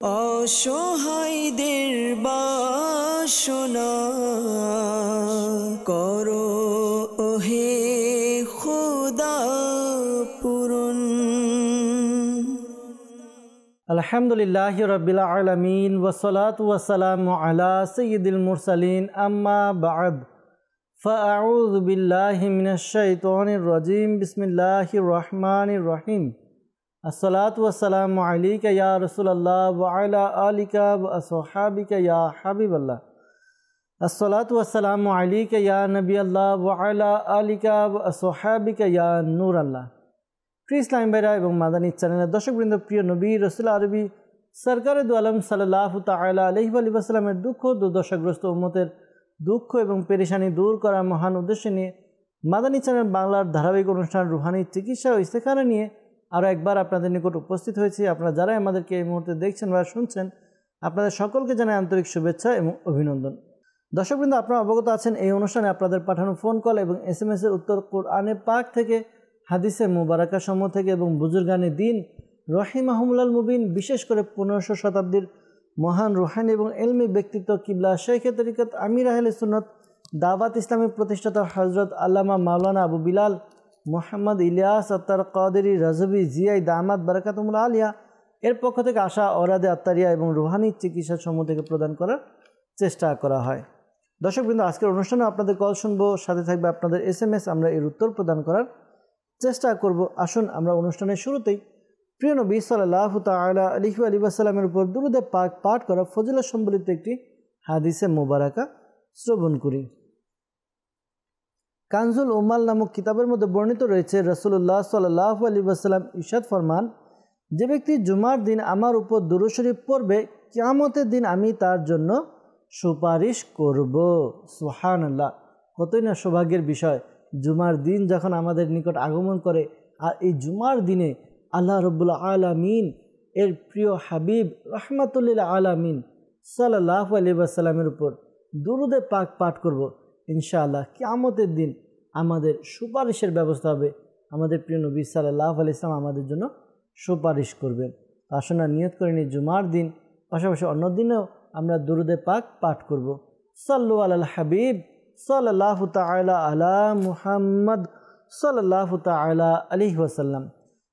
অসহায়দের বাসনা করো ওহে খোদা পূরণ। আলহামদুলিল্লাহি রাব্বিল আলামিন ওয়াসসালাতু ওয়াসসালামু আলা সাইয়্যিদিল মুরসালিন আম্মা বা'দ ফাআউযু বিল্লাহি মিনাশ শাইতানির রাজীম বিসমিল্লাহির রহমানির রহিম। আসসালাতু ওয়াসসালামু আলাইকা ইয়া রাসূলুল্লাহ ওয়া আলা আলিকা ওয়া আসহাবিকা ইয়া হাবিবাল্লাহ। আসসালাতু ওয়াসসালামু আলাইকা ইয়া নবিয়াল্লাহ ওয়া আলা আলিকা ওয়া আসহাবিকা ইয়া নূরাল্লাহ। প্রিয় ইসলামী ভাইরা এবং মাদানী চ্যানেলের দর্শকবৃন্দ, প্রিয় নবী রাসূল আরবি সরকারে দু আলম সাল্লাল্লাহু তাআলা আলাইহি ওয়া সাল্লামের দুঃখ দুর্দশাগ্রস্ত উম্মতের দুঃখ এবং পেরেশানি দূর করার মহান উদ্দেশ্য নিয়ে মাদানী চ্যানেল বাংলার ধারাবাহিক অনুষ্ঠান রুহানি চিকিৎসা ও ইস্তেখারা নিয়ে আরও একবার আপনাদের নিকট উপস্থিত হয়েছি। আপনারা যারাই আমাদেরকে এই মুহূর্তে দেখছেন বা শুনছেন, আপনাদের সকলকে জানাই আন্তরিক শুভেচ্ছা এবং অভিনন্দন। দর্শকবৃন্দ, আপনারা অবগত আছেন এই অনুষ্ঠানে আপনাদের পাঠানো ফোন কল এবং SMS এর উত্তর কোরআনে পাক থেকে, হাদিসে মুবারাকা সমূহ থেকে এবং বুজুর্গানে দিন রহিমাহুমুল্লাল মুবিন, বিশেষ করে 1500 শতাব্দীর মহান রুহানি এবং এলমি ব্যক্তিত্ব কিবলা শেখে তরিকত আমির আহলে সুন্নত দাওয়াত ইসলামের প্রতিষ্ঠাতা হযরত আল্লামা মাওলানা আবু বিলাল মোহাম্মদ ইলিয়াস আত্তার কাদেরী রাজবি জিয়াই দামাত বারাকাতুল আলিয়া এর পক্ষ থেকে আসা ওরাদে আত্তারিয়া এবং রুহানি চিকিৎসা সমূহ থেকে প্রদান করার চেষ্টা করা হয়। দর্শকবৃন্দ, আজকের অনুষ্ঠানে আপনাদের কল শুনবো, সাথে থাকবে আপনাদের SMS। আমরা এর উত্তর প্রদান করার চেষ্টা করব। আসুন আমরা অনুষ্ঠানের শুরুতেই প্রিয় নবী সাল্লাল্লাহু তাআলা আলাইহি ওয়া সাল্লামের উপর দুরূদে পাক পাঠ করা ফজিলত সম্বলিত একটি হাদিসে মুবারাকা শ্রবণ করি। কানজুল উম্মাল নামক কিতাবের মধ্যে বর্ণিত রয়েছে, রাসূলুল্লাহ সাল্লাল্লাহু আলাইহি ওয়াসাল্লাম ইরশাদ ফরমান, যে ব্যক্তি জুমার দিন আমার উপর দুরূদ শরীফ পড়বে, কিয়ামতের দিন আমি তার জন্য সুপারিশ করব। সুবহানাল্লাহ, কতই না সৌভাগ্যের বিষয় জুমার দিন যখন আমাদের নিকট আগমন করে। আর এই জুমার দিনে আল্লাহ রাব্বুল আলামিন এর প্রিয় হাবিব রাহমাতুল লিল আলামিন সাল্লাল্লাহু আলাইহি ওয়াসাল্লামের উপর দুরূদে পাক পাঠ করব। ইনশাআল্লাহ কিয়ামতের দিন আমাদের সুপারিশের ব্যবস্থা হবে। আমাদের প্রিয় নবী সাল্লাল্লাহু আলাইহি ওয়াসাল্লাম আমাদের জন্য সুপারিশ করবেন। আসুন নিয়ত করে নিই জুমার দিন পাশাপাশি অন্য দিনেও আমরা দুরূদে পাক পাঠ করব। সাল্লু আলাল হাবিব সাল্লাল্লাহু তাআলা আলা মুহাম্মদ সাল্লাল্লাহু তাআলা আলাইহি ওয়াসাল্লাম।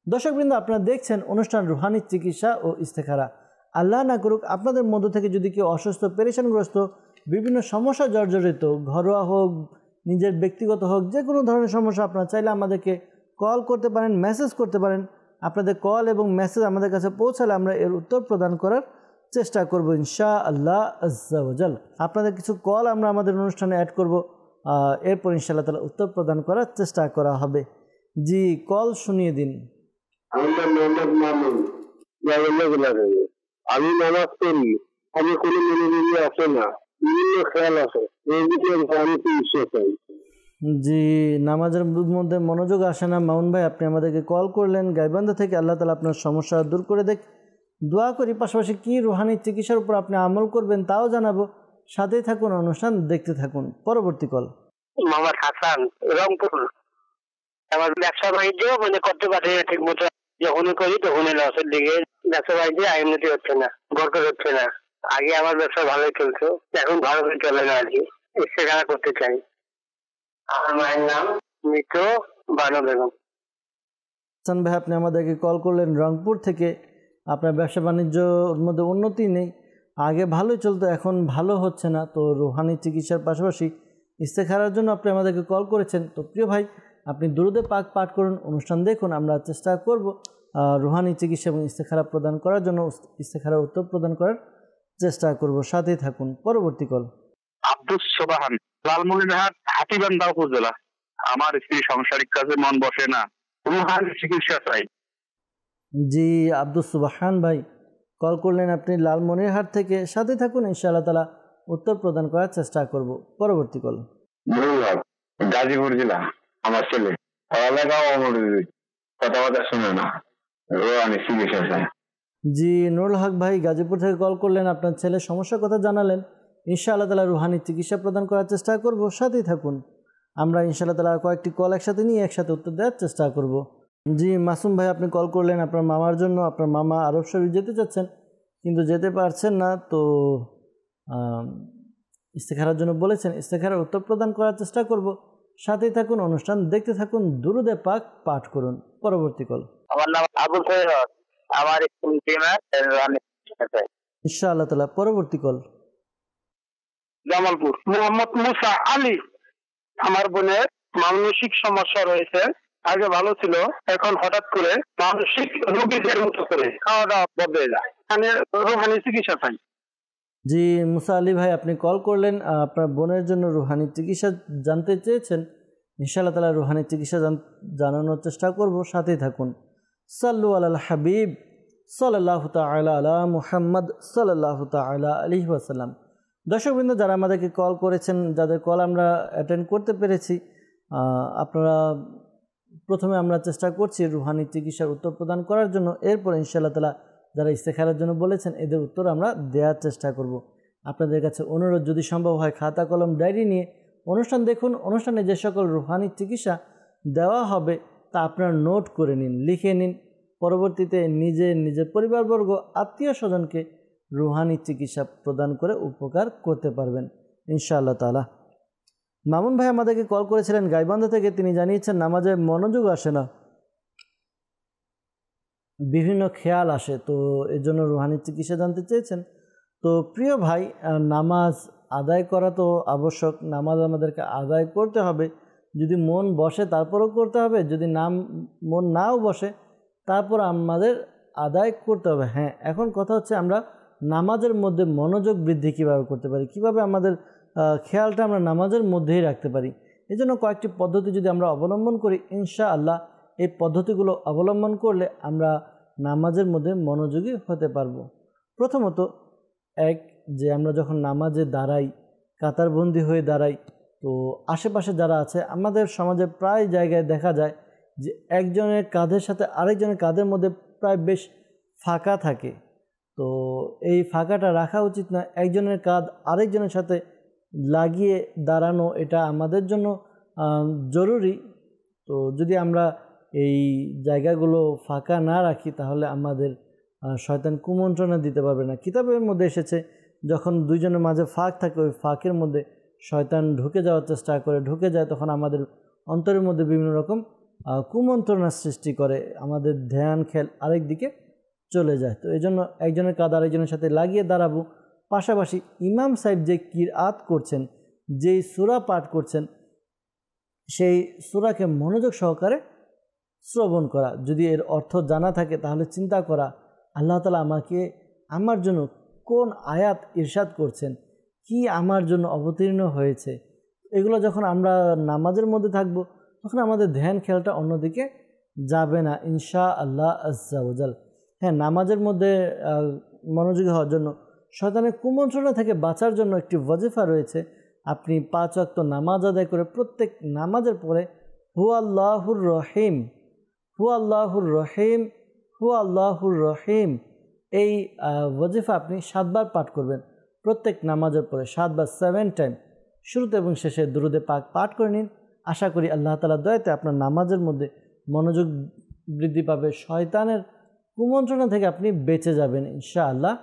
দর্শকবৃন্দ, আপনারা দেখছেন অনুষ্ঠান রুহানি চিকিৎসা ও ইস্তেখারা। আল্লাহ না করুক আপনাদের মধ্য থেকে যদি কেউ অসুস্থ, পেরেশানগ্রস্ত, বিভিন্ন সমস্যা জর্জরিত, ঘরোয়া হোক, নিজের ব্যক্তিগত হোক, যে কোনো ধরনের সমস্যা, আপনারা চাইলে আমাদেরকে কল করতে পারেন, মেসেজ করতে পারেন। আপনাদের কল এবং মেসেজ আমাদের কাছে পৌঁছালে আমরা এর উত্তর প্রদান করার চেষ্টা করব ইনশাআল্লাহ আজ্জা ওয়া জাল। আপনাদের কিছু কল আমরা আমাদের অনুষ্ঠানে অ্যাড করব, এরপর ইনশাআল্লাহ তাআলা উত্তর প্রদান করার চেষ্টা করা হবে। জি, কল শুনিয়ে দিন। আমি নামাজ পড়ি, আমি কোনো মনোযোগী আছে না, বিভিন্ন খেয়াল আছে, জি, নামাজের মধ্যে মনোযোগ আসে না। মামুন ভাই, আপনি আমাদেরকে কল করলেন গাইবান্ধা থেকে। আল্লাহ তাআলা আপনার সমস্যা দূর করে দেখ, দোয়া করি। পাশাপাশি কি রুহানি চিকিৎসার উপর আপনি আমল করবেন তাও জানাবো। সাথেই থাকুন, অনুষ্ঠান দেখতে থাকুন। পরবর্তী কল। মোহাম্মদ হাসান, রংপুর। আমার ব্যবসা বাণিজ্য করতে পারি ঠিক মতো, যখনই করি তখনই লসের দিকে। ব্যবসা বাণিজ্য উন্নতি হচ্ছে না, বরকত হচ্ছে না। আগে আমার ব্যবসা ভালোই চলতো, এখন ভালো করে চলে না। আর কি ইস্তেখারা করতে চাই। আমার মায়ের নাম মৃত বানু বেগম। হাসান ভাই, আপনি আমাদেরকে কল করলেন রংপুর থেকে। আপনার ব্যবসা বাণিজ্যর মধ্যে উন্নতি নেই, আগে ভালোই চলতো, এখন ভালো হচ্ছে না। তো রুহানি চিকিৎসার পাশাপাশি ইস্তেখারার জন্য আপনি আমাদেরকে কল করেছেন। তো প্রিয় ভাই, আপনি দুরূদে পাক পাঠ করুন, অনুষ্ঠান দেখুন। আমরা চেষ্টা করব রুহানি চিকিৎসা এবং ইস্তেখারা প্রদান করার জন্য, ইস্তেখারার উত্তর প্রদান করার চেষ্টা করব। সাথেই থাকুন। পরবর্তী কল। আব্দুস সোবাহান, লালমনিরহাট, হাতীবান্ধা উপজেলা। আমার স্ত্রী সাংসারিক কাজে মন বসে না, রুহানি চিকিৎসা চাই। জি, আব্দুস সোবাহান ভাই কল করলেন আপনি লালমনিরহাট থেকে। সাথে থাকুন, ইনশাআল্লাহ তাআলা উত্তর প্রদান করার চেষ্টা করব। পরবর্তী কল। গাজীপুর জেলা। আমার ছেলে পড়ালেখা অমনোযোগী, কথাবার্তা শুনে না, রুহানি চিকিৎসা চাই। জি, নুরুল হক ভাই গাজীপুর থেকে কল করলেন, আপনার ছেলের সমস্যার কথা জানালেন। ইনশাআল্লাহ তাআলা রুহানি চিকিৎসা প্রদান করার চেষ্টা করব। সাথেই থাকুন। আমরা ইনশাআল্লাহ তাআলা কয়েকটি কল একসাথে নিয়ে একসাথে উত্তর দেওয়ার চেষ্টা করব। জি, মাসুম ভাই আপনি কল করলেন আপনার মামার জন্য। আপনার মামা আরব শরীফ যেতে চাচ্ছেন। কিন্তু যেতে পারছেন না। তো ইস্তেখারার জন্য বলেছেন, ইস্তেখারার উত্তর প্রদান করার চেষ্টা করব। সাথেই থাকুন, অনুষ্ঠান দেখতে থাকুন, দুরুদে পাক পাঠ করুন। পরবর্তী কল। আমার নাম আবু সৈয়দ, আমার ইনশাআল্লাহ তাআলা। পরবর্তী কল। জামালপুর। মোহাম্মদ মুসা আলী। আমার বোনের মানসিক সমস্যা রয়েছে, আগে ভালো ছিল, এখন হঠাৎ করে মানসিক রোগীদের মতো করে খাওয়া দাওয়া বদলে যায়, এখানে রোহানি চিকিৎসা চাই। জি মুসা আলী ভাই, আপনি কল করলেন, আপনার বোনের জন্য রুহানি চিকিৎসা জানতে চেয়েছেন। ইনশাআল্লাহ তাআলা রুহানি চিকিৎসা জানানোর চেষ্টা করব, সাথেই থাকুন। সাল্লু আলাল হাবিব সাল্লাল্লাহু তাআলা আলা মুহাম্মদ সাল্লাল্লাহু তাআলা আলাইহি ওয়াসাল্লাম। দর্শকবৃন্দ, যারা আমাদেরকে কল করেছেন, যাদের কল আমরা অ্যাটেন্ড করতে পেরেছি, আপনারা প্রথমে আমরা চেষ্টা করছি রুহানি চিকিৎসার উত্তর প্রদান করার জন্য। এরপর ইনশাআল্লাহ তাআলা যারা ইস্তেখারার জন্য বলেছেন এদের উত্তর আমরা দেওয়ার চেষ্টা করব। আপনাদের কাছে অনুরোধ, যদি সম্ভব হয় খাতা কলম ডায়েরি নিয়ে অনুষ্ঠান দেখুন। অনুষ্ঠানে যে সকল রুহানি চিকিৎসা দেওয়া হবে তা আপনারা নোট করে নিন, লিখে নিন। পরবর্তীতে নিজের পরিবারবর্গ, আত্মীয় স্বজনকে রুহানি চিকিৎসা প্রদান করে উপকার করতে পারবেন ইনশাআল্লাহ তাআলা। মামুন ভাই আমাদেরকে কল করেছিলেন গাইবান্ধা থেকে। তিনি জানিয়েছেন নামাজে মনোযোগ আসে না, বিভিন্ন খেয়াল আসে, তো এর জন্য রুহানি চিকিৎসা জানতে চেয়েছেন। তো প্রিয় ভাই, নামাজ আদায় করা তো আবশ্যক, নামাজ আমাদেরকে আদায় করতে হবে। যদি মন বসে তারপরও করতে হবে, যদি মন নাও বসে তারপর আমাদের আদায় করতে হবে। হ্যাঁ, এখন কথা হচ্ছে আমরা নামাজের মধ্যে মনোযোগ বৃদ্ধি কীভাবে করতে পারি, কীভাবে আমাদের খেয়ালটা আমরা নামাজের মধ্যেই রাখতে পারি। এই জন্য কয়েকটি পদ্ধতি যদি আমরা অবলম্বন করি, ইনশাআল্লাহ এই পদ্ধতিগুলো অবলম্বন করলে আমরা নামাজের মধ্যে মনোযোগী হতে পারবো। প্রথমত, যে আমরা যখন নামাজে দাঁড়াই, কাতারবন্দি হয়ে দাঁড়াই, তো আশেপাশে যারা আছে, আমাদের সমাজে প্রায় জায়গায় দেখা যায় যে একজনের কাঁধের সাথে আরেকজনের কাঁধের মধ্যে প্রায় বেশ ফাঁকা থাকে। তো এই ফাঁকাটা রাখা উচিত না, একজনের কাঁধ আরেকজনের সাথে লাগিয়ে দাঁড়ানো এটা আমাদের জন্য জরুরি। তো যদি আমরা এই জায়গাগুলো ফাঁকা না রাখি তাহলে আমাদের শয়তান কুমন্ত্রণা দিতে পারবে না। কিতাবের মধ্যে এসেছে যখন দুইজনের মাঝে ফাঁক থাকে, ওই ফাঁকের মধ্যে শয়তান ঢুকে যাওয়ার চেষ্টা করে, ঢুকে যায়, তখন আমাদের অন্তরের মধ্যে বিভিন্ন রকম কুমন্ত্রণার সৃষ্টি করে, আমাদের ধ্যান খেয়াল আরেক দিকে চলে যায়। তো এই জন্য একজনের কাঁধ আরেকজনের সাথে লাগিয়ে দাঁড়াবো। পাশাপাশি ইমাম সাহেব যে কিরাত করছেন, যেই সূরা পাঠ করছেন, সেই সূরাকে মনোযোগ সহকারে শ্রবণ করা। যদি এর অর্থ জানা থাকে তাহলে চিন্তা করা, আল্লাহ তাআলা আমার জন্য কোন আয়াত ইরশাদ করছেন, কি আমার জন্য অবতীর্ণ হয়েছে। এগুলো যখন আমরা নামাজের মধ্যে থাকব তখন আমাদের ধ্যান খেয়ালটা অন্যদিকে যাবে না ইনশাআল্লাহ আজ্জা ওয়াজাল। হ্যাঁ, নামাজের মধ্যে মনোযোগী হওয়ার জন্য, শয়তানের কুমন্ত্রণা থেকে বাঁচার জন্য একটি ওয়াজিফা রয়েছে। আপনি 5 ওয়াক্ত নামাজ আদায় করে প্রত্যেক নামাজের পরে হু আল্লাহুর রহিম, হু আল্লাহুর রহিম, হু আল্লাহুর রহিম, এই ওয়াজিফা আপনি 7 বার পাঠ করবেন প্রত্যেক নামাজের পরে, 7 বার, 7 টাইম। শুরুতে এবং শেষে দুরুদে পাক পাঠ করে নিন। আশা করি আল্লাহ তাআলার দয়াতে আপনার নামাজের মধ্যে মনোযোগ বৃদ্ধি পাবে, শয়তানের কুমন্ত্রণা থেকে আপনি বেঁচে যাবেন ইনশাআল্লাহ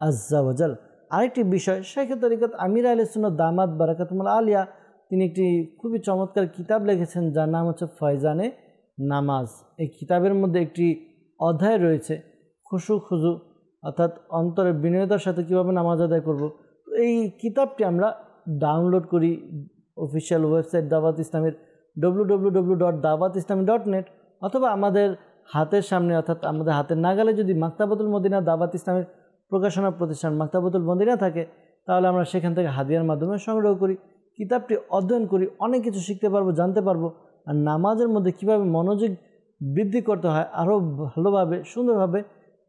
আজ্জা ওয়াজাল। আরেকটি বিষয়, শাইখে তরিকত আমির আহলে সুন্নাত দামাত বারাকাতুহুল আলিয়া, তিনি একটি খুবই চমৎকার কিতাব লিখেছেন যার নাম হচ্ছে ফয়জানে নামাজ। এই কিতাবের মধ্যে একটি অধ্যায় রয়েছে খুশু খুজু, অর্থাৎ অন্তরের বিনয়তার সাথে কীভাবে নামাজ আদায় করব। তো এই কিতাবটি আমরা ডাউনলোড করি অফিসিয়াল ওয়েবসাইট দাওয়াত ইসলামের www.dawatislami.net, অথবা আমাদের হাতের সামনে, অর্থাৎ আমাদের হাতের নাগালে যদি মাকতাবাতুল মদিনা দাওয়াত ইসলামের প্রকাশনা প্রতিষ্ঠান মাকতাবাতুল মদিনা থাকে তাহলে আমরা সেখান থেকে হাদিয়ার মাধ্যমে সংগ্রহ করি, কিতাবটি অধ্যয়ন করি, অনেক কিছু শিখতে পারবো, জানতে পারবো। আর নামাজের মধ্যে কীভাবে মনোযোগ বৃদ্ধি করতে হয় আরও ভালোভাবে সুন্দরভাবে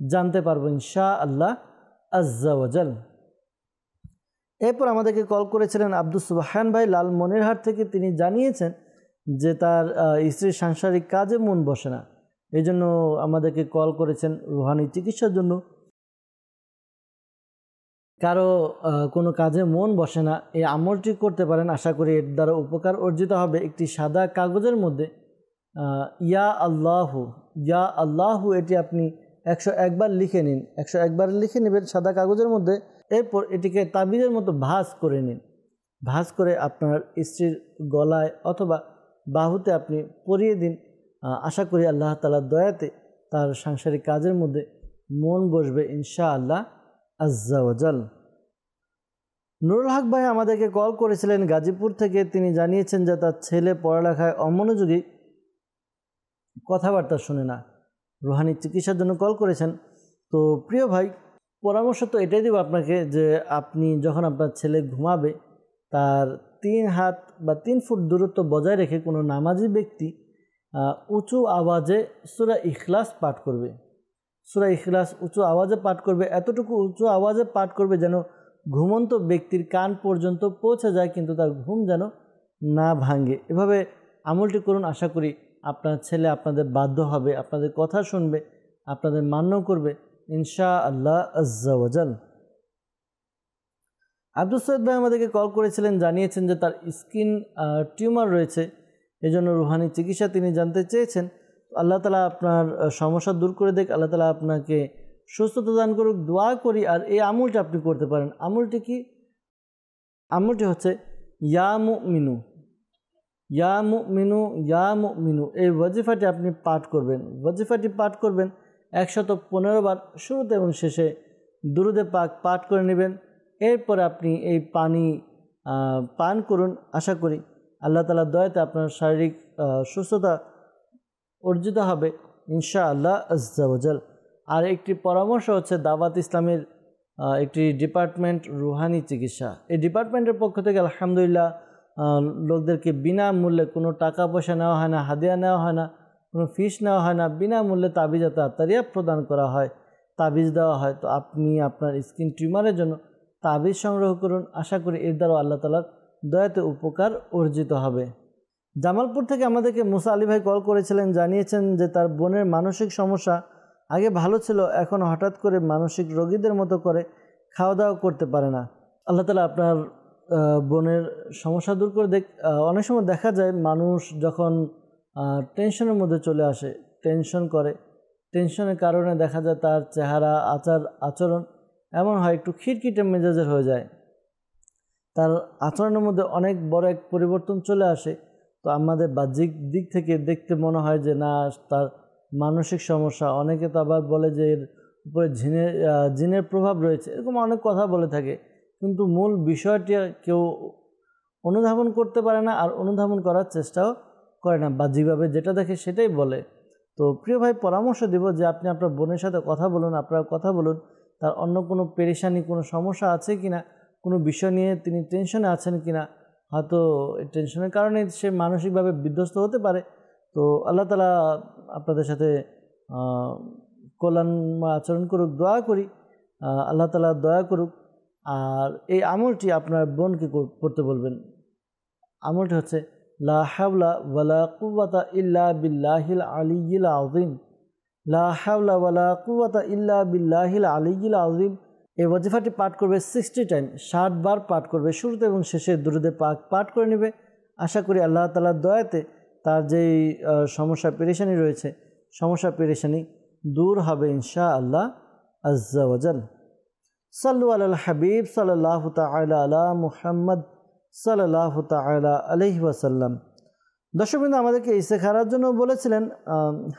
জানতে পারবো ইনশাআল্লাহ আজ্জা ওয়াজাল। এরপর আমাদেরকে কল করেছিলেন আব্দুস সুবহান ভাই লালমনিরহাট থেকে। তিনি জানিয়েছেন যে তার স্ত্রীর সাংসারিক কাজে মন বসে না, এই জন্য আমাদেরকে কল করেছেন রুহানি চিকিৎসার জন্য। কারো কোনো কাজে মন বসে না, এই আমলটি করতে পারেন, আশা করি এর দ্বারা উপকার অর্জিত হবে। একটি সাদা কাগজের মধ্যে ইয়া আল্লাহু, ইয়া আল্লাহু, এটি আপনি 101 বার লিখে নিন। 101 বার লিখে নেবেন সাদা কাগজের মধ্যে। এরপর এটিকে তাবিজের মতো ভাঁজ করে নিন। ভাঁজ করে আপনার স্ত্রীর গলায় অথবা বাহুতে আপনি পরিয়ে দিন। আশা করি আল্লাহ তাআলার দয়াতে তার সাংসারিক কাজের মধ্যে মন বসবে ইনশাআল্লাহ আজ্জা ওয়াজাল। নুরুল হক ভাই আমাদেরকে কল করেছিলেন গাজীপুর থেকে। তিনি জানিয়েছেন যে তার ছেলে পড়ালেখায় অমনোযোগী, কথাবার্তা শুনে না, রুহানি চিকিৎসার জন্য কল করেছেন। তো প্রিয় ভাই, পরামর্শ তো এটাই দেব আপনাকে যে আপনি যখন আপনার ছেলে ঘুমাবে তার 3 হাত বা 3 ফুট দূরত্ব বজায় রেখে কোনো নামাজি ব্যক্তি উঁচু আওয়াজে সূরা ইখলাস পাঠ করবে। সূরা ইখলাস উঁচু আওয়াজে পাঠ করবে, এতটুকু উঁচু আওয়াজে পাঠ করবে যেন ঘুমন্ত ব্যক্তির কান পর্যন্ত পৌঁছে যায়, কিন্তু তার ঘুম যেন না ভাঙে। এভাবে আমলটি করুন। আশা করি আপনার ছেলে আপনাদের বাধ্য হবে, আপনাদের কথা শুনবে, আপনাদের মান্য করবে ইনশাআল্লাহ আজ্জা ওয়াজাল। আব্দুল সৈয়দ ভাই আমাদেরকে কল করেছিলেন, জানিয়েছেন যে তার স্কিন টিউমার রয়েছে, এজন্য রুহানি চিকিৎসা তিনি জানতে চেয়েছেন। আল্লাহ তাআলা আপনার সমস্যা দূর করে দেখ, আল্লাহ তাআলা আপনাকে সুস্থতা দান করুক, দোয়া করি। আর এই আমলটি আপনি করতে পারেন। আমলটি কি? আমলটি হচ্ছে ইয়া মুমিনু, ইয়া মুমিনু, ইয়া মুমিনু। এই ওয়াজিফাটি আপনি পাঠ করবেন। ওয়াজিফাটি পাঠ করবেন 115 বার, শুরুতে এবং শেষে দুরুদে পাক পাঠ করে নেবেন। এরপরে আপনি এই পানি পান করুন। আশা করি আল্লাহ তাআলার দয়াতে আপনার শারীরিক সুস্থতা অর্জিত হবে ইনশাআল্লাহ আজ্জা ওয়াজাল। আর একটি পরামর্শ হচ্ছে দাওয়াত ইসলামের একটি ডিপার্টমেন্ট রুহানি চিকিৎসা। এই ডিপার্টমেন্টের পক্ষ থেকে আলহামদুলিল্লাহ লোকদেরকে বিনামূল্যে, কোনো টাকা পয়সা নেওয়া হয় না, হাদিয়া নেওয়া হয় না, কোনো ফিস নেওয়া হয় না, বিনামূল্যে তাবিজ আত্মারিয়া প্রদান করা হয়, তাবিজ দেওয়া হয়। তো আপনি আপনার স্কিন টিউমারের জন্য তাবিজ সংগ্রহ করুন। আশা করি এর দ্বারা আল্লাহ তাআলার দয়াতে উপকার অর্জিত হবে। জামালপুর থেকে আমাদেরকে মুসা আলী ভাই কল করেছিলেন, জানিয়েছেন যে তার বোনের মানসিক সমস্যা আগে ভালো ছিল, এখন হঠাৎ করে মানসিক রোগীদের মতো করে খাওয়া দাওয়া করতে পারে না। আল্লাহ তাআলা আপনার বোনের সমস্যা দূর করে দেখ। অনেক সময় দেখা যায় মানুষ যখন টেনশনের মধ্যে চলে আসে, টেনশন করে, টেনশনের কারণে দেখা যায় তার চেহারা, আচরণ এমন হয় একটু খিটখিটে মেজাজের হয়ে যায়, তার আচরণের মধ্যে অনেক বড় এক পরিবর্তন চলে আসে। তো আমাদের বাহ্যিক দিক থেকে দেখতে মনে হয় যে না, তার মানসিক সমস্যা। অনেকে তো আবার বলে যে এর উপরে জিনের প্রভাব রয়েছে, এরকম অনেক কথা বলে থাকে, কিন্তু মূল বিষয়টি কেউ অনুধাবন করতে পারে না, আর অনুধাবন করার চেষ্টাও করে না, বাহ্যিকভাবে যেটা দেখে সেটাই বলে। তো প্রিয় ভাই, পরামর্শ দেব যে আপনি আপনার বোনের সাথে কথা বলুন, আপনারা কথা বলুন, তার অন্য কোনো পেরেশানি, কোনো সমস্যা আছে কিনা, কোনো বিষয় নিয়ে তিনি টেনশনে আছেন কিনা। হয়তো এই টেনশনের কারণে সে মানসিকভাবে বিধ্বস্ত হতে পারে। তো আল্লাহ তাআলা আপনাদের সাথে কল্যাণময় আচরণ করুক, দোয়া করি আল্লাহ তাআলা দয়া করুক। আর এই আমলটি আপনার বোনকে করতে বলবেন। আমলটি হচ্ছে লা হাওলা ওয়ালা কুওয়াতা ইল্লা বিল্লাহিল আলিয়্যিল আযীম, লা হাওলা ওয়ালা কুওয়াতা ইল্লা বিল্লাহিল আলিয়্যিল আযীম। এই ওয়াজিফাটি পাঠ করবে 60 টাইম, 60 বার পাঠ করবে, শুরুতে এবং শেষে দুরুদে পাক পাঠ করে নেবে। আশা করি আল্লাহ তাআলার দয়াতে তার যেই সমস্যা পেরেশানি রয়েছে, সমস্যা পেরেশানি দূর হবে ইনশাআল্লাহ আজ্জা ওয়াজাল। সাল্লু আলাল হাবিব সাল্লাল্লাহু তাআলা আলা মুহাম্মদ সাল্লাল্লাহু তাআলা আলাইহি ওয়াসাল্লাম। দর্শকবৃন্দ, আমাদেরকে ইস্তেখারার জন্য বলেছিলেন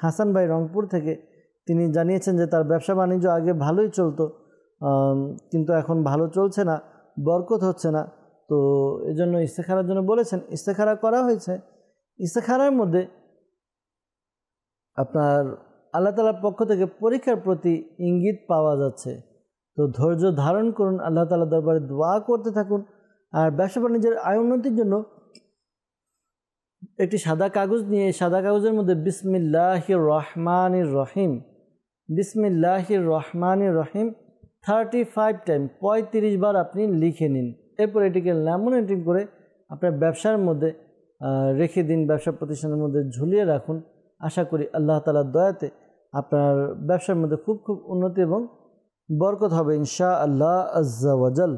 হাসান ভাই রংপুর থেকে। তিনি জানিয়েছেন যে তার ব্যবসা বাণিজ্য আগে ভালোই চলতো, কিন্তু এখন ভালো চলছে না, বরকত হচ্ছে না। তো এই জন্য ইস্তেখারার জন্য বলেছেন। ইস্তেখারা করা হয়েছে। ইস্তেখারার মধ্যে আপনার আল্লাহ তাআলার পক্ষ থেকে পরীক্ষার প্রতি ইঙ্গিত পাওয়া যাচ্ছে। তো ধৈর্য ধারণ করুন, আল্লাহ তাআলার দরবারে দোয়া করতে থাকুন। আর ব্যবসা বাণিজ্যের আয় উন্নতির জন্য একটি সাদা কাগজ নিয়ে, সাদা কাগজের মধ্যে বিসমিল্লাহির রহমানির রহিম, বিসমিল্লাহির রহমানির রহিম 35 টাইম, 35 বার আপনি লিখে নিন। এরপর এটিকে ল্যামিনেটিং করে আপনার ব্যবসার মধ্যে রেখে দিন, ব্যবসা প্রতিষ্ঠানের মধ্যে ঝুলিয়ে রাখুন। আশা করি আল্লাহ তাআলার দয়াতে আপনার ব্যবসার মধ্যে খুব উন্নতি এবং বরকত হবে ইনশাআল্লাহ আজ্জা ওয়াজাল।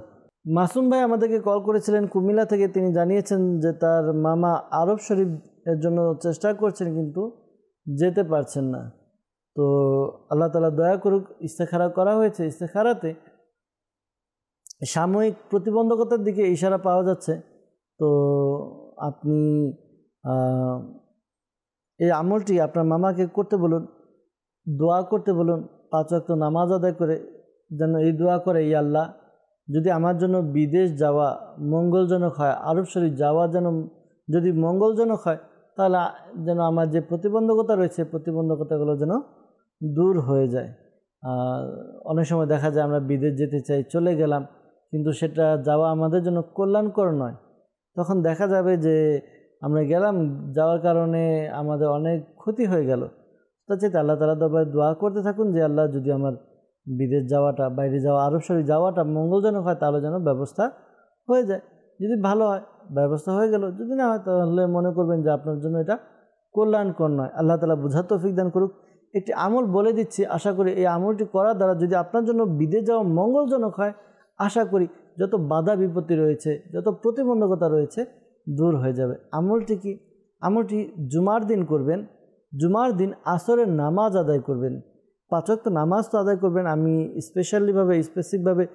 মাসুম ভাই আমাদেরকে কল করেছিলেন কুমিল্লা থেকে। তিনি জানিয়েছেন যে তার মামা আরব শরীফ এর জন্য চেষ্টা করছেন, কিন্তু যেতে পারছেন না। তো আল্লাহ তাআলা দয়া করুক, ইস্তেখারা করা হয়েছে। ইস্তেখারাতে সাময়িক প্রতিবন্ধকতার দিকে ইশারা পাওয়া যাচ্ছে। তো আপনি এই আমলটি আপনার মামাকে করতে বলুন, দোয়া করতে বলুন, 5 ওয়াক্ত নামাজ আদায় করে যেন এই দোয়া করে, ইয়া আল্লাহ, যদি আমার জন্য বিদেশ যাওয়া মঙ্গলজনক হয়, আরব শরীফ যাওয়া যেন যদি মঙ্গলজনক হয়, তাহলে যেন আমার যে প্রতিবন্ধকতা রয়েছে প্রতিবন্ধকতাগুলো যেন দূর হয়ে যায়। অনেক সময় দেখা যায় আমরা বিদেশ যেতে চাই, চলে গেলাম, কিন্তু সেটা যাওয়া আমাদের জন্য কল্যাণকর নয়। তখন দেখা যাবে যে আমরা গেলাম, যাওয়ার কারণে আমাদের অনেক ক্ষতি হয়ে গেল। তার চেয়ে আল্লাহ তাআলা দরবারে দোয়া করতে থাকুন যে আল্লাহ, যদি আমার বিদেশ যাওয়াটা, বাইরে যাওয়া, আরব শরীফ যাওয়াটা মঙ্গলজনক হয়, তাহলে যেন ব্যবস্থা হয়ে যায়। যদি ভালো হয় ব্যবস্থা হয়ে গেল, যদি না হয় তাহলে মনে করবেন যে আপনার জন্য এটা কল্যাণকর নয়। আল্লাহ তাআলা বুঝার তৌফিক দান করুক। একটি আমল বলে দিচ্ছি, আশা করি এই আমলটি করার দ্বারা যদি আপনার জন্য বিদেশ যাওয়া মঙ্গলজনক হয়, আশা করি যত বাধা বিপত্তি রয়েছে, যত প্রতিবন্ধকতা রয়েছে দূর হয়ে যাবে। আমলটি কি? আমলটি জুমার দিন করবেন। জুমার দিন আসরের নামাজ আদায় করবেন। 5 ওয়াক্ত নামাজ তো আদায় করবেন। আমি স্পেসিফিকভাবে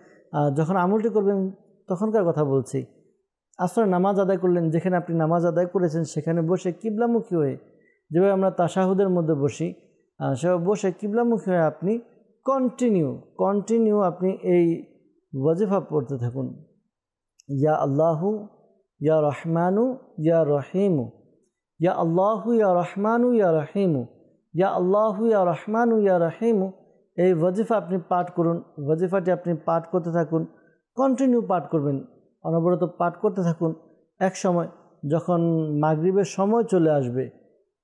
যখন আমলটি করবেন তখনকার কথা বলছি। আসরের নামাজ আদায় করলেন, যেখানে আপনি নামাজ আদায় করেছেন সেখানে বসে কিবলামুখী হয়ে, যেভাবে আমরা তাশাহুদের মধ্যে বসি, সেভাবে বসে কিবলামুখী হয়ে আপনি কন্টিনিউ আপনি এই ওয়াজিফা পড়তে থাকুন। ইয়া আল্লাহু ইয়া রহমানু ইয়া রহিমু, ইয়া আল্লাহু ইয়া রহমানু ইয়া রহিমু, ইয়া আল্লাহু ইয়া রহমানু ইয়া রহিমু। এই ওয়াজিফা আপনি পাঠ করুন। ওয়াজিফাটি আপনি পাঠ করতে থাকুন, কন্টিনিউ পাঠ করবেন, অনবরত পাঠ করতে থাকুন। এক সময় যখন মাগরিবের সময় চলে আসবে,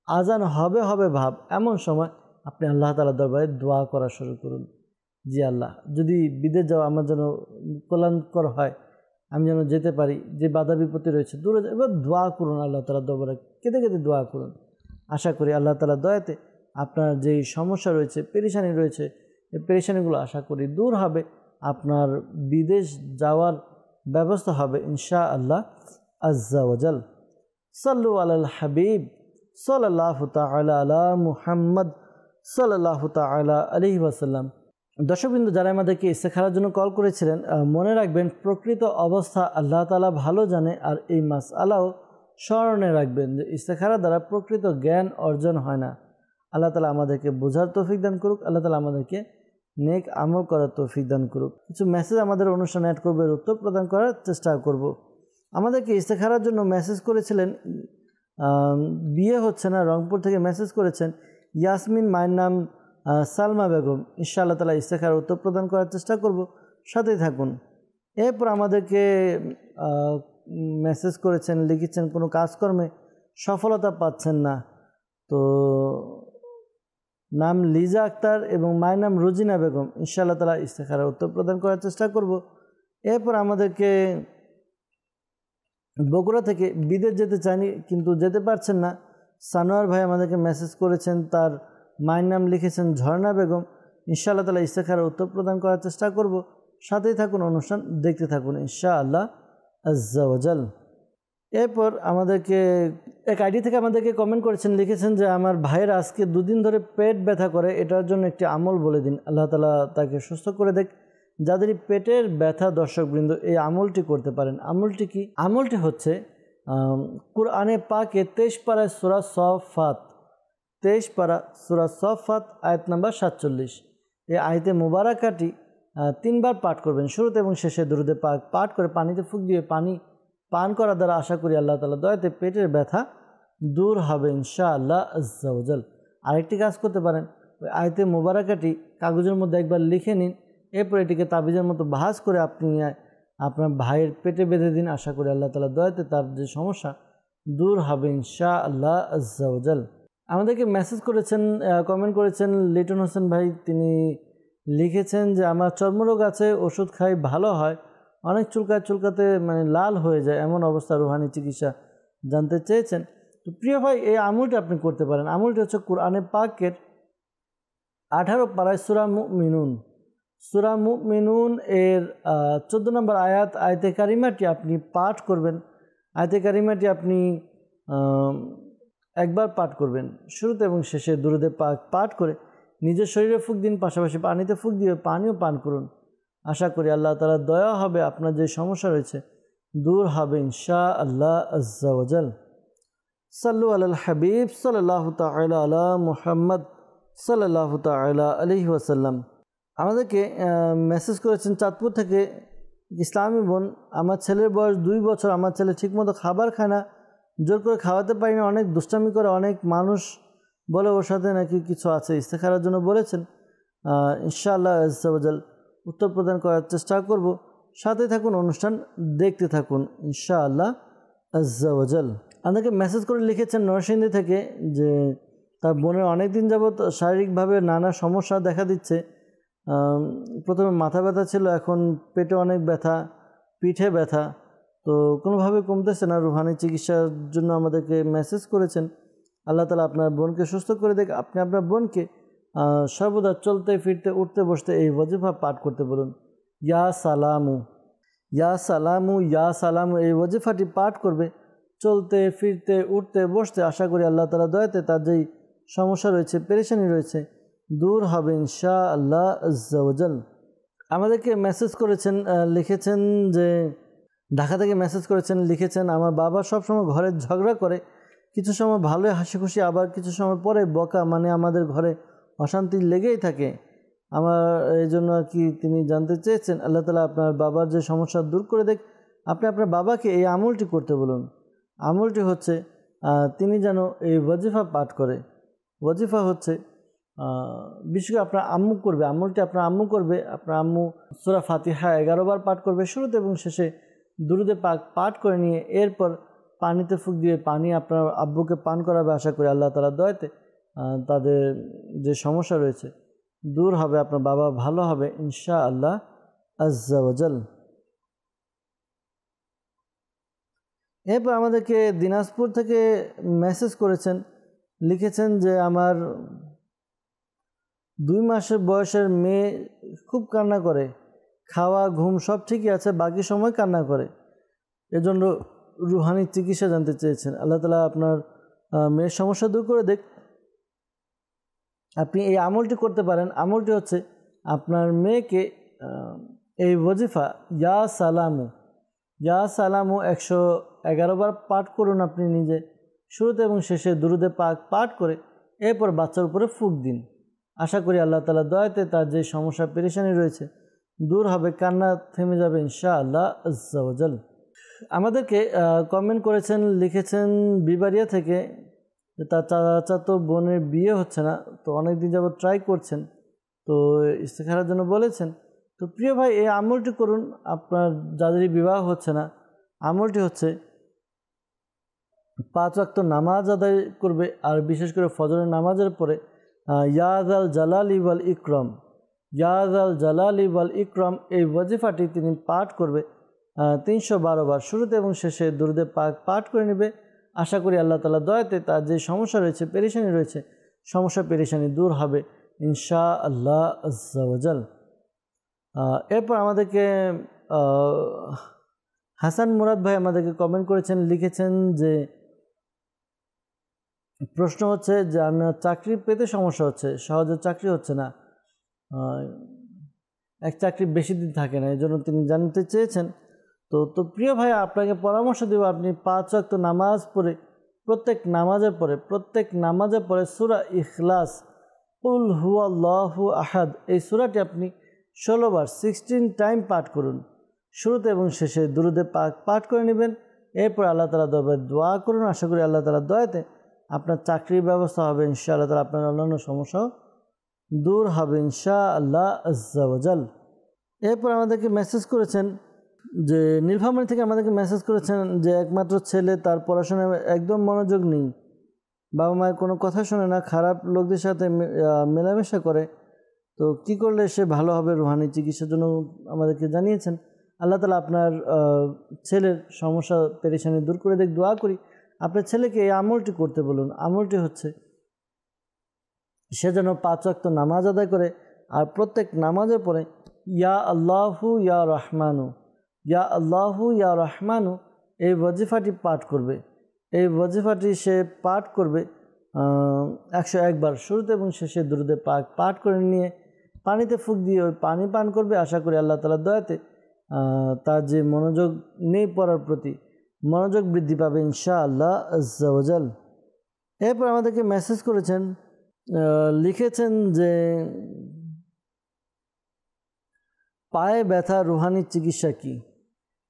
আজান হবে ভাব, এমন সময় আপনি আল্লাহ তাআলার দরবারে দোয়া করা শুরু করুন। জি আল্লাহ, যদি বিদেশ যাওয়া আমার জন্য কল্যাণকর হয়, আমি যেন যেতে পারি, যে বাধা বিপত্তি রয়েছে দূরে, এবার দোয়া করুন আল্লাহ তাআলার দরবারে, কেঁদে দোয়া করুন। আশা করি আল্লাহ তাআলার দয়াতে আপনার যেই সমস্যা রয়েছে, পেরেশানি রয়েছে, এই পেরেশানিগুলো আশা করি দূর হবে। আপনার বিদেশ যাওয়ার ব্যবস্থা হবে ইনশাআল্লাহ আজ্জা ওয়াজাল। সাল্লু আলাল হাবিব সাল্লাল্লাহু তাআলা আলা মুহাম্মদ সাল্লাল্লাহু তাআলা আলাইহি ওয়াসাল্লাম। দর্শকবৃন্দ, যারা আমাদেরকে ইস্তেখারার জন্য কল করেছিলেন, মনে রাখবেন প্রকৃত অবস্থা আল্লাহ তাআলা ভালো জানে। আর এই মাসআলাও স্মরণে রাখবেন যে ইস্তেখারা দ্বারা প্রকৃত জ্ঞান অর্জন হয় না। আল্লাহ তাআলা আমাদেরকে বোঝার তৌফিক দান করুক। আল্লাহ তাআলা আমাদেরকে নেক আমল করার তৌফিক দান করুক। কিছু মেসেজ আমাদের অনুষ্ঠানে অ্যাড করবে, উত্তর প্রদান করার চেষ্টা করব। আমাদেরকে ইস্তেখারার জন্য মেসেজ করেছিলেন, বিয়ে হচ্ছে না, রংপুর থেকে মেসেজ করেছেন ইয়াসমিন, মায়ের নাম সালমা বেগম। ইনশাআল্লাহ তাআলা ইস্তেখারার উত্তর প্রদান করার চেষ্টা করব, সাথেই থাকুন। এরপর আমাদেরকে মেসেজ করেছেন, লিখেছেন কোনো কাজকর্মে সফলতা পাচ্ছেন না। তো নাম লিজা আক্তার এবং মায়ের নাম রোজিনা বেগম। ইনশাআল্লাহ তাআলা ইস্তেখারার উত্তর প্রদান করার চেষ্টা করব। এরপর আমাদেরকে বগুড়া থেকে বিদেশ যেতে চাইনি কিন্তু যেতে পারছেন না, সানোয়ার ভাই আমাদেরকে মেসেজ করেছেন, তার মায়ের নাম লিখেছেন ঝর্ণা বেগম। ইনশাআল্লাহ তাআলা ইস্তেখারার উত্তর প্রদান করার চেষ্টা করব, সাথেই থাকুন, অনুষ্ঠান দেখতে থাকুন ইনশাআল্লাহ আজ্জা ওয়াজাল। এরপর আমাদেরকে এক আইডি থেকে আমাদেরকে কমেন্ট করেছেন, লিখেছেন যে আমার ভাইয়ের আজকে 2 দিন ধরে পেট ব্যথা করে, এটার জন্য একটি আমল বলে দিন। আল্লাহ তাআলা তাকে সুস্থ করে দেখ। যাদেরই পেটের ব্যথা দর্শকবৃন্দ, এই আমলটি করতে পারেন। আমলটি কি? আমলটি হচ্ছে কুরআনে পাকে 23 পারায় সূরা সফাত, 23 পারা সূরা সফাত আয়াত নাম্বার 47। এই আয়াতে মুবারাকাটি 3 বার পাঠ করবেন, শুরুতে এবং শেষে দরুদে পাক পাঠ করে পানিতে ফুঁক দিয়ে পানি পান করার দ্বারা আশা করি আল্লাহ তাআলা দয়াতে পেটের ব্যথা দূর হবে ইনশাআল্লাহ আজ্জা ওয়াজাল। আরেকটি কাজ করতে পারেন, ওই আয়াতে মুবারাকাটি কাগজের মধ্যে একবার লিখে নিন, এরপর এটিকে তাবিজের মতো ভাঁজ করে আপনি আপনার ভাইয়ের পেটে বেঁধে দিন। আশা করি আল্লাহ তাআলা দয়াতে তার যে সমস্যা দূর হবে ইনশাআল্লাহ আজ্জা ওয়াজাল। আমাদেরকে মেসেজ করেছেন, কমেন্ট করেছেন লিটন হোসেন ভাই। তিনি লিখেছেন যে আমার চর্মরোগ আছে, ওষুধ খাই ভালো হয়, অনেক চুলকাতে মানে লাল হয়ে যায়, এমন অবস্থা, রুহানি চিকিৎসা জানতে চেয়েছেন। তো প্রিয় ভাই, এই আমলটি আপনি করতে পারেন। আমলটি হচ্ছে কোরআনে পাকের 18 পারায় সূরা মুমিনুন, সূরা মুমিনুন এর 14 নম্বর আয়াত, আয়াতে কারিমাটি আপনি পাঠ করবেন। আয়াতে কারিমাটি আপনি একবার পাঠ করবেন, শুরুতে এবং শেষে দরুদে পাক পাঠ করে নিজের শরীরে ফুঁক দিন, পাশাপাশি পানিতে ফুঁক দিয়ে পানিও পান করুন। আশা করি আল্লাহ তাআলার দয়া হবে, আপনার যে সমস্যা রয়েছে দূর হবে ইনশাআল্লাহ আজ্জা ওয়া জাল। সাল্লু আলাল হাবিব সাল্লাল্লাহু তাআলা আলা মুহাম্মদ সাল্লাল্লাহু তাআলা আলাইহি ওয়াসাল্লাম। আমাদেরকে মেসেজ করেছেন চাঁদপুর থেকে ইসলামী বোন, আমার ছেলের বয়স 2 বছর, আমার ছেলে ঠিকমতো খাবার খায় না, জোর করে খাওয়াতে পারি না, অনেক দুষ্টামি করে, অনেক মানুষ বলে ওর সাথে নাকি কিছু আছে, ইস্তেখারার জন্য বলেছেন। ইনশাআল্লাহ আজ্জা ওয়া জাল উত্তর প্রদান করার চেষ্টা করব। সাথে থাকুন, অনুষ্ঠান দেখতে থাকুন ইনশাআল্লাহ আজ্জা ওয়া জাল। আমাদেরকে মেসেজ করে লিখেছেন নরসিংদী থেকে যে তার বোনের অনেক দিন যাবৎ শারীরিকভাবে নানা সমস্যা দেখা দিচ্ছে। প্রথমে মাথা ব্যথা ছিল, এখন পেটে অনেক ব্যথা, পিঠে ব্যথা, তো কোনোভাবে কমতেছে না। রুহানি চিকিৎসার জন্য আমাদেরকে মেসেজ করেছেন। আল্লাহ তাআলা আপনার বোনকে সুস্থ করে দেখ। আপনি আপনার বোনকে সর্বদা চলতে ফিরতে উঠতে বসতে এই ওয়াজিফা পাঠ করতে বলুন। ইয়া সালামু ইয়া সালামু ইয়া সালামু এই ওয়াজিফাটি পাঠ করবে চলতে ফিরতে উঠতে বসতে। আশা করি আল্লাহ তাআলা দয়াতে তার যেই সমস্যা রয়েছে, পেরেশানি রয়েছে, দূর হবে ইনশাআল্লাহ আজ্জা ওয়া জাল। আমাদেরকে মেসেজ করেছেন, লিখেছেন যে ঢাকা থেকে মেসেজ করেছেন, লিখেছেন আমার বাবা সবসময় ঘরে ঝগড়া করে, কিছু সময় ভালোই হাসি খুশি, আবার কিছু সময় পরে বকা, মানে আমাদের ঘরে অশান্তি লেগেই থাকে। আমার এই জন্য আর কি তিনি জানতে চেয়েছেন আল্লাহ তাআলা আপনার বাবার যে সমস্যা দূর করে দেখ। আপনি আপনার বাবাকে এই আমলটি করতে বলুন। আমলটি হচ্ছে তিনি যেন এই ওয়াজিফা পাঠ করে। ওয়াজিফা হচ্ছে বিশেষ করে আপনার আম্মু করবে, আমলটি আপনার আম্মু করবে। আপনার আম্মু সূরা ফাতিহা 11 বার পাঠ করবে, শুরুতে এবং শেষে দুরূদে পাক পাঠ করে নিয়ে এরপর পানিতে ফুঁক দিয়ে পানি আপনার আব্বুকে পান করাবে। আশা করি আল্লাহ তাআলার দয়াতে তাদের যে সমস্যা রয়েছে দূর হবে, আপনার বাবা ভালো হবে ইনশাআল্লাহ আজ্জা ওয়া জাল। এরপর আমাদেরকে দিনাজপুর থেকে মেসেজ করেছেন, লিখেছেন যে আমার 2 মাসের বয়সের মেয়ে খুব কান্না করে, খাওয়া ঘুম সব ঠিকই আছে, বাকি সময় কান্না করে, এজন্য রুহানি চিকিৎসা জানতে চেয়েছেন। আল্লাহ তাআলা আপনার মেয়ের সমস্যা দূর করে দেখ। আপনি এই আমলটি করতে পারেন। আমলটি হচ্ছে আপনার মেয়েকে এই ওয়াজিফা ইয়া সালামু 111 বার পাঠ করুন আপনি নিজে, শুরুতে এবং শেষে দুরূদে পাক পাঠ করে এরপর বাচ্চার উপরে ফুঁক দিন। আশা করি আল্লাহ তাআলা দয়াতে তার যে সমস্যা পেরেশানি রয়েছে দূর হবে, কান্না থেমে যাবে ইনশাআল্লাহ আজ্জা ওয়া জাল। আমাদেরকে কমেন্ট করেছেন, লিখেছেন বিবারিয়া থেকে তার চাচাতো বোনের বিয়ে হচ্ছে না, তো অনেক দিন যাবত ট্রাই করছেন, তো ইস্তেখারার জন্য বলেছেন। তো প্রিয় ভাই, এই আমলটি করুন। আপনার যাদেরই বিবাহ হচ্ছে না, আমলটি হচ্ছে 5 ওয়াক্ত নামাজ আদায় করবে, আর বিশেষ করে ফজরের নামাজের পরে ইয়া যাল জালালি ওয়াল ইকরাম, ইয়া যাল জালালি ওয়াল ইকরাম এই ওয়াজিফাটি তিনি পাঠ করবে 312 বার, শুরুতে এবং শেষে দুরূদে পাক পাঠ করে নেবে। আশা করি আল্লাহ তাআলা দয়াতে তার যে সমস্যা রয়েছে, পেরেশানি রয়েছে, সমস্যা পেরেশানি দূর হবে ইনশাআল্লাহ আজ্জা ওয়া জাল। এরপর আমাদেরকে হাসান মুরাদ ভাই আমাদেরকে কমেন্ট করেছেন, লিখেছেন যে প্রশ্ন হচ্ছে যে আমার চাকরি পেতে সমস্যা হচ্ছে, সহজে চাকরি হচ্ছে না, এক চাকরি বেশি দিন থাকে না, এই জন্য তিনি জানতে চেয়েছেন। তো প্রিয় ভাই, আপনাকে পরামর্শ দেব, আপনি 5 ওয়াক্ত নামাজ পড়ে প্রত্যেক নামাজের পরে সূরা ইখলাস কুল হুয়াল্লাহু আহাদ এই সূরাটি আপনি 16 বার 16 টাইম পাঠ করুন। শুরুতে এবং শেষে দুরূদে পাক পাঠ করে নেবেন। এরপর আল্লাহ তাআলা দরবারে দোয়া করুন। আশা করি আল্লাহ তাআলার দয়াতে আপনার চাকরির ব্যবস্থা হবে ইনশাআল্লাহ তাআলা, আপনার অন্যান্য সমস্যাও দূর হবে ইনশাআল্লাহ আজ্জা ওয়া জাল। এরপর আমাদেরকে মেসেজ করেছেন যে নীলফামারী থেকে আমাদেরকে মেসেজ করেছেন যে একমাত্র ছেলে, তার পড়াশোনায় একদম মনোযোগ নেই, বাবা মায়ের কোনো কথা শোনে না, খারাপ লোকদের সাথে মেলামেশা করে, তো কি করলে সে ভালো হবে? রুহানি চিকিৎসার জন্য আমাদেরকে জানিয়েছেন। আল্লাহ তাআলা আপনার ছেলের সমস্যা পেরেশানি দূর করে দেখ। দোয়া করি আপনার ছেলেকে এই আমলটি করতে বলুন। আমলটি হচ্ছে সে যেন 5 ওয়াক্ত নামাজ আদায় করে, আর প্রত্যেক নামাজের পরে ইয়া আল্লাহু ইয়া রহমানু, ইয়া আল্লাহু ইয়া রহমানু এই ওয়াজিফাটি পাঠ করবে। এই ওয়াজিফাটি সে পাঠ করবে 101 বার শুরুতে এবং শেষে দুরুদে পাক পাঠ করে নিয়ে পানিতে ফুঁক দিয়ে ওই পানি পান করবে। আশা করি আল্লাহ তাআলার দয়াতে তার যে মনোযোগ নেই পড়ার প্রতি, মনোযোগ বৃদ্ধি পাবে ইনশাআল্লাহ আজ্জা ওয়াজাল। এরপর আমাদেরকে মেসেজ করেছেন, লিখেছেন যে পায়ে ব্যথা রুহানির চিকিৎসা কী?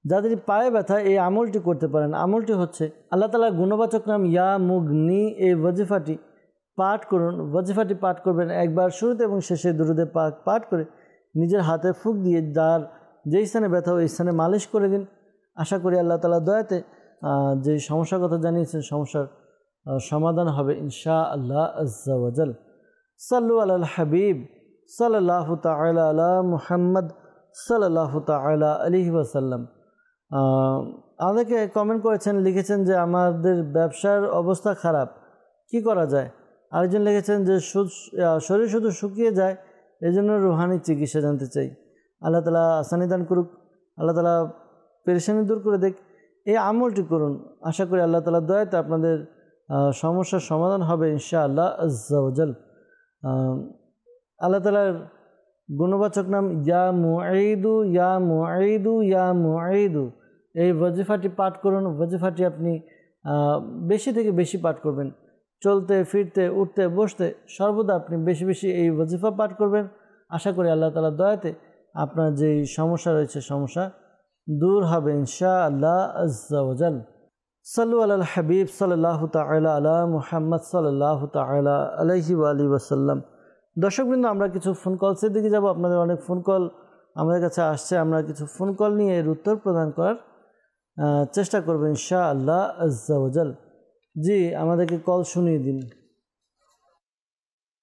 যাদের পায়ে ব্যথা এই আমলটি করতে পারেন। আমলটি হচ্ছে আল্লাহ তাআলার গুণবাচক নাম ইয়া মুগনি, এই ওয়াজিফাটি পাঠ করুন। ওয়াজিফাটি পাঠ করবেন একবার শুরুতে এবং শেষে দুরুদে পাক পাঠ করে নিজের হাতে ফুঁক দিয়ে যার যেই স্থানে ব্যথা ওই স্থানে মালিশ করে দিন। আশা করি আল্লাহ তাআলার দয়াতে যে সমস্যার কথা জানিয়েছেন সমস্যার সমাধান হবে ইনশাআল্লাহ আজ্জা ওয়াজাল। সাল্লু আলাল হাবিব সাল্লাল্লাহু তাআলা আলা মুহাম্মদ সাল্লাল্লাহু তাআলা আলাইহি ওয়াসাল্লাম। আমাদেরকে কমেন্ট করেছেন, লিখেছেন যে আমাদের ব্যবসার অবস্থা খারাপ, কি করা যায়? আরেকজন লিখেছেন যে শরীর শুধু শুকিয়ে যায়, এই জন্য রুহানি চিকিৎসা জানতে চাই। আল্লাহ তাআলা আসানি দান করুক, আল্লাহ তাআলা পেরেশানি দূর করে দেখ। এই আমলটি করুন, আশা করি আল্লাহ তাআলার দয়াতে আপনাদের সমস্যার সমাধান হবে ইনশাআল্লাহ আজ্জা ওয়াজাল। আল্লাহ তাআলার গুণবাচক নাম ইয়া মুঈদু ইয়া মুঈদু ইয়া মুঈদু, এই ওয়াজিফাটি পাঠ করুন। ওয়াজিফাটি আপনি বেশি থেকে বেশি পাঠ করবেন, চলতে ফিরতে উঠতে বসতে সর্বদা আপনি বেশি বেশি এই ওয়াজিফা পাঠ করবেন। আশা করি আল্লাহ তাআলার দয়াতে আপনার যেই সমস্যা রয়েছে সমস্যা দূর হবে ইনশাআল্লাহ আজ্জা ওয়াজাল। সাল্লু আলাল হাবিব সাল্লাল্লাহু তাআলা আলা মুহাম্মদ সাল্লাল্লাহু তাআলা আলাইহি ওয়া আলিহি ওয়াসাল্লাম। দর্শকবৃন্দ, আমরা কিছু ফোন কলসের দিকে যাব। আপনাদের অনেক ফোন কল আমাদের কাছে আসছে, আমরা কিছু ফোন কল নিয়ে এর উত্তর প্রদান করার চেষ্টা করব ইনশাআল্লাহ আজ্জা ওয়াজাল। জি, আমাদেরকে কল শুনিয়ে দিন।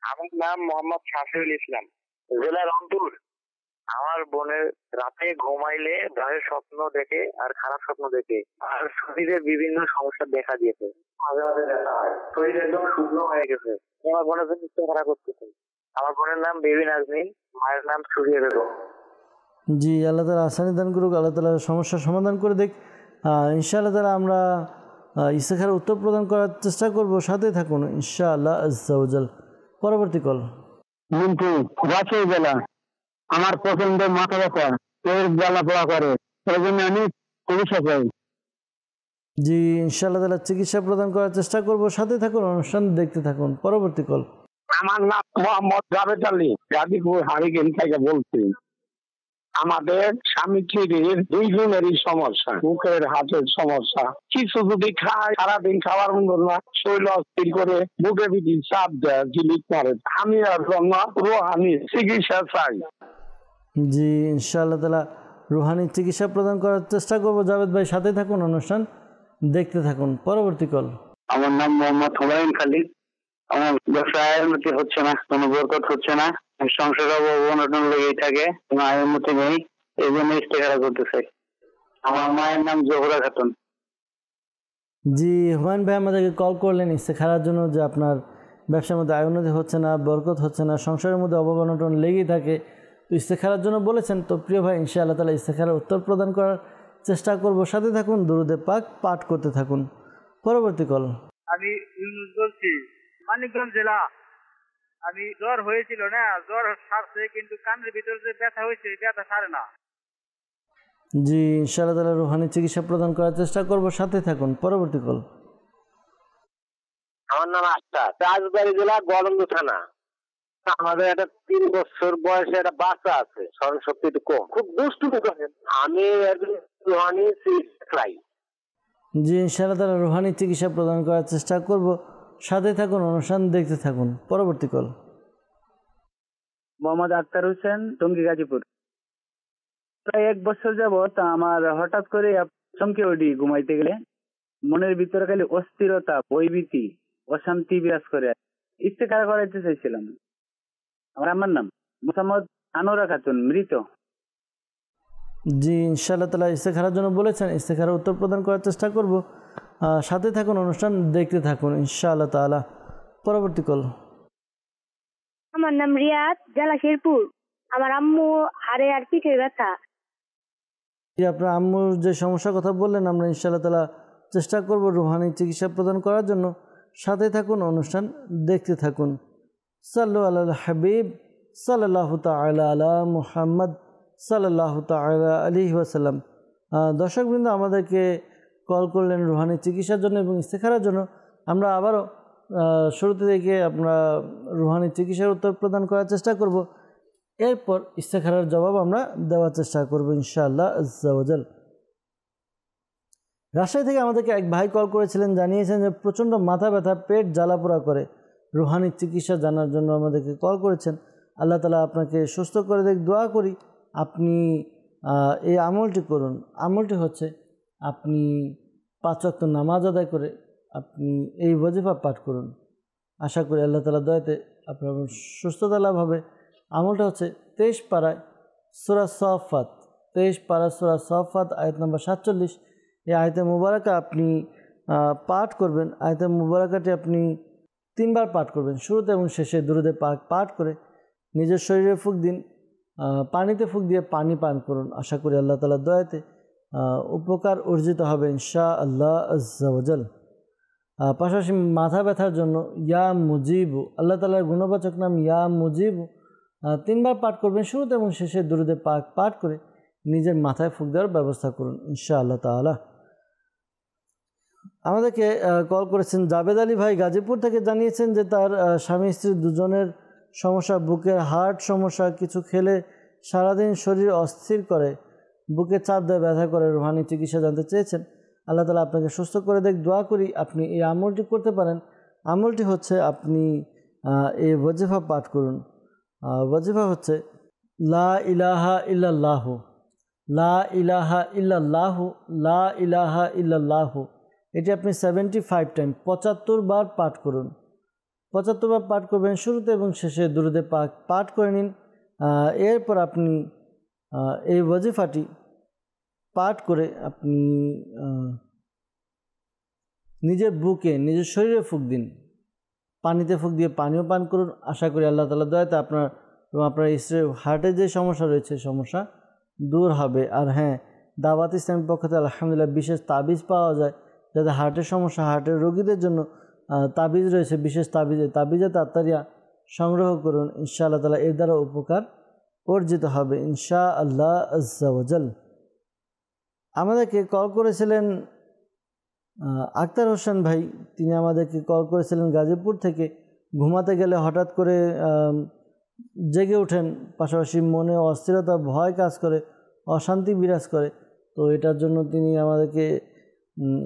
আমার নাম মোহাম্মদ শাফিউল ইসলাম, জেলা রংপুর। আমার বোনের রাতে ঘুমাইলে ভয়ের স্বপ্ন দেখে আর খারাপ স্বপ্ন দেখে আর শরীরে বিভিন্ন সমস্যা দেখা দিয়েছে। মাঝে মাঝে দেখা হয়, শরীর একদম শুকনো হয়ে গেছে। আমার বোনের জন্য ইস্তেখারা করতেছে। আমার বোনের নাম বেবি নাজনীন, মায়ের নাম সুরিয়া বেগম। জি, আল্লাহ তাআলা আসানি দান করুক, আল্লাহ তাআলা সমস্যার সমাধান করে দেখ। ইনশাআল্লাহ তাআলা আমরা ইস্তেখারার উত্তর প্রদান করার চেষ্টা করব, সাথে থাকুন ইনশাআল্লাহ আজ্জা ওয়াজাল। পরবর্তী কল। কিন্তু রাতের বেলা আমার প্রচন্ড মাথা ব্যথা, পেট জ্বালা পোড়া করে, সেই জন্য আমি চিকিৎসা চাই। জি, ইনশাআল্লাহ তাআলা চিকিৎসা প্রদান করার চেষ্টা করব, সাথে থাকুন, অনুষ্ঠান দেখতে থাকুন। পরবর্তী কল। আমার নাম মোহাম্মদ জাভেদ আলী, গাজীপুর হারিকেন থেকে বলছি। আমাদের স্বামী স্ত্রীর দুইজনেরই সমস্যা, বুকের হাতের সমস্যা। কিছু যদি খায় সারাদিন খাওয়ার মতো না, শরীর অস্থির করে, বুকে পিঠে চাপ দেয়, জিলিক মারে। আমি আর রুহানি চিকিৎসা চাই। জি, ইনশাআল্লাহ তাআলা রুহানি চিকিৎসা প্রদান করার চেষ্টা করব। জাভেদ ভাই, সাথে থাকুন, অনুষ্ঠান দেখতে থাকুন। পরবর্তী কল। আমার নাম মোহাম্মদ হুমায়ুন খালিদ। আমার ব্যবসায় উন্নতি হচ্ছে না, কোনো বরকত হচ্ছে না, সংসার অবনটন লেগেই থাকে, কোনো আয়ের উন্নতি নেই, এই জন্য ইস্তেখারা করতে চাই। আমার মায়ের নাম জোহরা খাতুন। জি, হুমায়ুন ভাই আমাদেরকে কল করলেন ইস্তেখারার জন্য, যে আপনার ব্যবসার মধ্যে আয় উন্নতি হচ্ছে না, বরকত হচ্ছে না, সংসারের মধ্যে অবনটন লেগেই থাকে, তো ইস্তেখারার জন্য বলেছেন। তো প্রিয় ভাই, ইনশাআল্লাহ তাআলা ইস্তেখারার উত্তর প্রদান করার চেষ্টা করব, সাথে থাকুন, দুরুদে পাক পাঠ করতে থাকুন। পরবর্তী কল। আমি ইউনুস বলছি, মানিকগঞ্জ জেলা। আমি জ্বর হয়েছিল না, জ্বর সারছে, কিন্তু কানের ভিতর যে ব্যথা হয়েছে ব্যথা সারে না। জি, ইনশাআল্লাহ তাআলা রুহানি চিকিৎসা প্রদান করার চেষ্টা করব, সাথে থাকুন। পরবর্তী কল। আমার নাম আক্তার, রাজবাড়ী জেলা গলন্দ থানা। আমাদের একটা 3 বছর বয়সে একটা বাচ্চা আছে, স্মরণ শক্তি একটু কম, খুব দুষ্টুমি করে। আমি রুহানি চিকিৎসা চাই। জি, ইনশাআল্লাহ তাআলা রুহানি চিকিৎসা প্রদান করার চেষ্টা করব, সাথে থাকুন, অনুষ্ঠান দেখতে থাকুন। পরবর্তী কল। মোহাম্মদ আক্তার হোসেন, টঙ্গী, গাজীপুর। প্রায় 1 বছর যাবত আমার হঠাৎ করে চমকে উঠি ঘুমাইতে গেলে, মনের ভিতরে খালি অস্থিরতা, ভয়ভীতি, অশান্তি বিরাজ করে। ইস্তেখারা করাইতে চাইছিলাম। আমার নাম মোহাম্মদ আনোরা খাতুন, মৃত। জি, ইনশাআল্লাহ তাআলা ইস্তেখারার জন্য বলেছেন, ইস্তেখারার উত্তর প্রদান করার চেষ্টা করব, সাথে থাকুন, অনুষ্ঠান দেখতে থাকুন ইনশাআল্লাহ তাআলা। পরবর্তী কল। আমার নাম রিয়াদ, জেলা শেরপুর। আমার আম্মু হাড়ে আর পিঠে ব্যথা। আপনার আম্মুর যে সমস্যার কথা বললেন, আমরা ইনশাআল্লাহ তাআলা চেষ্টা করব রুহানি চিকিৎসা প্রদান করার জন্য, সাথে থাকুন, অনুষ্ঠান দেখতে থাকুন। সাল্লু আলাল হাবিব সাল্লাল্লাহু তাআলা আলা মুহাম্মদ সাল্লাল্লাহু তাআলা আলাইহি ওয়াসাল্লাম। দর্শকবৃন্দ আমাদেরকে কল করলেন রুহানি চিকিৎসার জন্য এবং ইস্তেখারার জন্য। আমরা আবারও শুরুতে থেকে আমরা রুহানি চিকিৎসার উত্তর প্রদান করার চেষ্টা করব, এরপর ইস্তেখারার জবাব আমরা দেওয়ার চেষ্টা করব ইনশাআল্লাহ আজ্জা ওয়া জাল। রাজশাহী থেকে আমাদেরকে এক ভাই কল করেছিলেন, জানিয়েছেন যে প্রচণ্ড মাথা ব্যথা, পেট জ্বালাপোড়া করে। রুহানি চিকিৎসা জানার জন্য আমাদেরকে কল করেছেন। আল্লাহ তাআলা আপনাকে সুস্থ করে দেখ, দোয়া করি। আপনি এই আমলটি করুন। আমলটি হচ্ছে আপনি 5 ওয়াক্ত নামাজ আদায় করে আপনি এই ওয়াজিফা পাঠ করুন। আশা করি আল্লাহ তাআলা দয়াতে আপনার সুস্থতা লাভ হবে। আমলটা হচ্ছে 23 পারায় সূরা সাফাত, 23 পারা সূরা সাফাত আয়াত নম্বর 47। এই আয়াতে মুবারাকা আপনি পাঠ করবেন। আয়াতে মুবারাকাটি আপনি 3 বার পাঠ করবেন, শুরুতে এবং শেষে দুরূদে পাক পাঠ করে নিজের শরীরে ফুঁক দিন, পানিতে ফুঁক দিয়ে পানি পান করুন। আশা করি আল্লাহ তাআলার দয়াতে উপকার অর্জিত হবে ইনশাআল্লাহ আজ্জা ওয়া জাল। পাশাপাশি মাথা ব্যথার জন্য ইয়া মুজিবু, আল্লাহ তাআলার গুণবাচক নাম ইয়া মুজিবু 3 বার পাঠ করবেন, শুরুতে এবং শেষে দুরূদে পাক পাঠ করে নিজের মাথায় ফুঁক দেওয়ার ব্যবস্থা করুন ইনশাআল্লাহ তাআলা। আমাদেরকে কল করেছেন জাবেদ আলী ভাই গাজীপুর থেকে, জানিয়েছেন যে তার স্বামী স্ত্রী দুজনের সমস্যা, বুকের হার্ট সমস্যা, কিছু খেলে সারাদিন শরীর অস্থির করে, বুকে চাপ দেয়, ব্যথা করে। রুহানি চিকিৎসা জানতে চেয়েছেন। আল্লাহ তাআলা আপনাকে সুস্থ করে দেখ, দোয়া করি। আপনি এই আমলটি করতে পারেন। আমলটি হচ্ছে আপনি এই ওয়াজিফা পাঠ করুন। ওয়াজিফা হচ্ছে লা ইলাহা ইল্লাল্লাহু, লা ইলাহা ইল্লাল্লাহু, লা ইলাহা ইল্লাল্লাহু। এটি আপনি 75 টাইম 75 বার পাঠ করুন। 75 বার পাঠ করবেন, শুরুতে এবং শেষে দুরূদে পাক পাঠ করে নিন। এরপর আপনি এই ওয়াজিফাটি পাঠ করে আপনি নিজের বুকে, নিজের শরীরে ফুঁক দিন, পানিতে ফুঁক দিয়ে পানিও পান করুন। আশা করি আল্লাহ তাআলার দয়াতে আপনার এবং আপনার স্ত্রীর হার্টের যে সমস্যা রয়েছে সমস্যা দূর হবে। আর হ্যাঁ, দাওয়াত ইসলামের পক্ষ থেকে আলহামদুলিল্লাহ বিশেষ তাবিজ পাওয়া যায়, যাতে হার্টের সমস্যা, হার্টের রোগীদের জন্য তাবিজ রয়েছে, বিশেষ তাবিজে তাত্তারিয়া সংগ্রহ করুন। ইনশাআল্লাহ তাআলা এর দ্বারা উপকার অর্জিত হবে ইনশাআল্লাহ আজ্জা ওয়া জাল। আমাদেরকে কল করেছিলেন আক্তার হোসেন ভাই, তিনি আমাদেরকে কল করেছিলেন গাজীপুর থেকে। ঘুমাতে গেলে হঠাৎ করে জেগে ওঠেন, পাশাপাশি মনে অস্থিরতা, ভয় কাজ করে, অশান্তি বিরাজ করে। তো এটার জন্য তিনি আমাদেরকে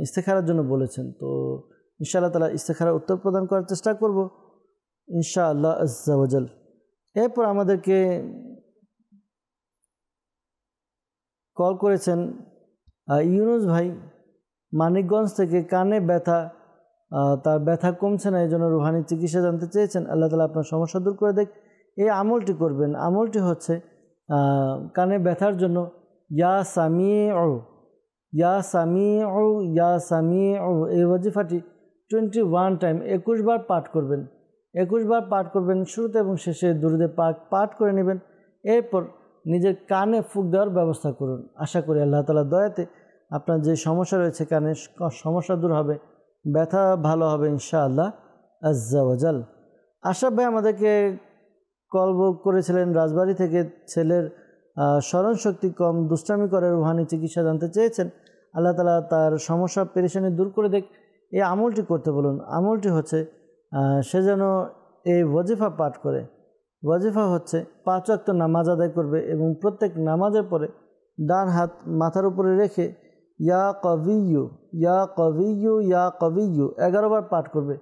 ইস্তেখারার জন্য বলেছেন। তো ইনশাআল্লাহ তাআলা ইস্তেখারার উত্তর প্রদান করার চেষ্টা করব ইনশাআল্লাহ আজ্জা ওয়া জাল। এরপর আমাদেরকে কল করেছেন ইউনুস ভাই মানিকগঞ্জ থেকে, কানে ব্যথা, তার ব্যথা কমছে না, এই জন্য রুহানি চিকিৎসা জানতে চেয়েছেন। আল্লাহ তাআলা আপনার সমস্যা দূর করে দেখ। এই আমলটি করবেন। আমলটি হচ্ছে কানে ব্যথার জন্য ইয়া সামিউ, ইয়া সামিউ, ইয়া সামিউ, এই ওয়াজিফাটি 21 টাইম 21 বার পাঠ করবেন। 21 বার পাঠ করবেন, শুরুতে এবং শেষে দুরূদে পাক পাঠ করে নেবেন। এরপর নিজের কানে ফুঁক দেওয়ার ব্যবস্থা করুন। আশা করি আল্লাহ তাআলার দয়াতে আপনার যে সমস্যা রয়েছে, কানের সমস্যা দূর হবে, ব্যথা ভালো হবে ইনশাআল্লাহ আজ্জা ওয়া জাল। আশরাফ ভাই আমাদেরকে কল করেছিলেন রাজবাড়ী থেকে, ছেলের স্মরণশক্তি কম, দুষ্টামি করে, রুহানি চিকিৎসা জানতে চেয়েছেন। আল্লাহ তাআলা তার সমস্যা পেরেশানি দূর করে দেখ। এই আমলটি করতে বলুন। আমলটি হচ্ছে সে যেন এই ওয়াজিফা পাঠ করে। ওয়াজিফা হচ্ছে 5 ওয়াক্ত নামাজ আদায় করবে এবং প্রত্যেক নামাজের পরে ডান হাত মাথার উপরে রেখে ইয়া কবিয়্যু, ইয়া কবিয়্যু, ইয়া কবিয়্যু 11 বার পাঠ করবে।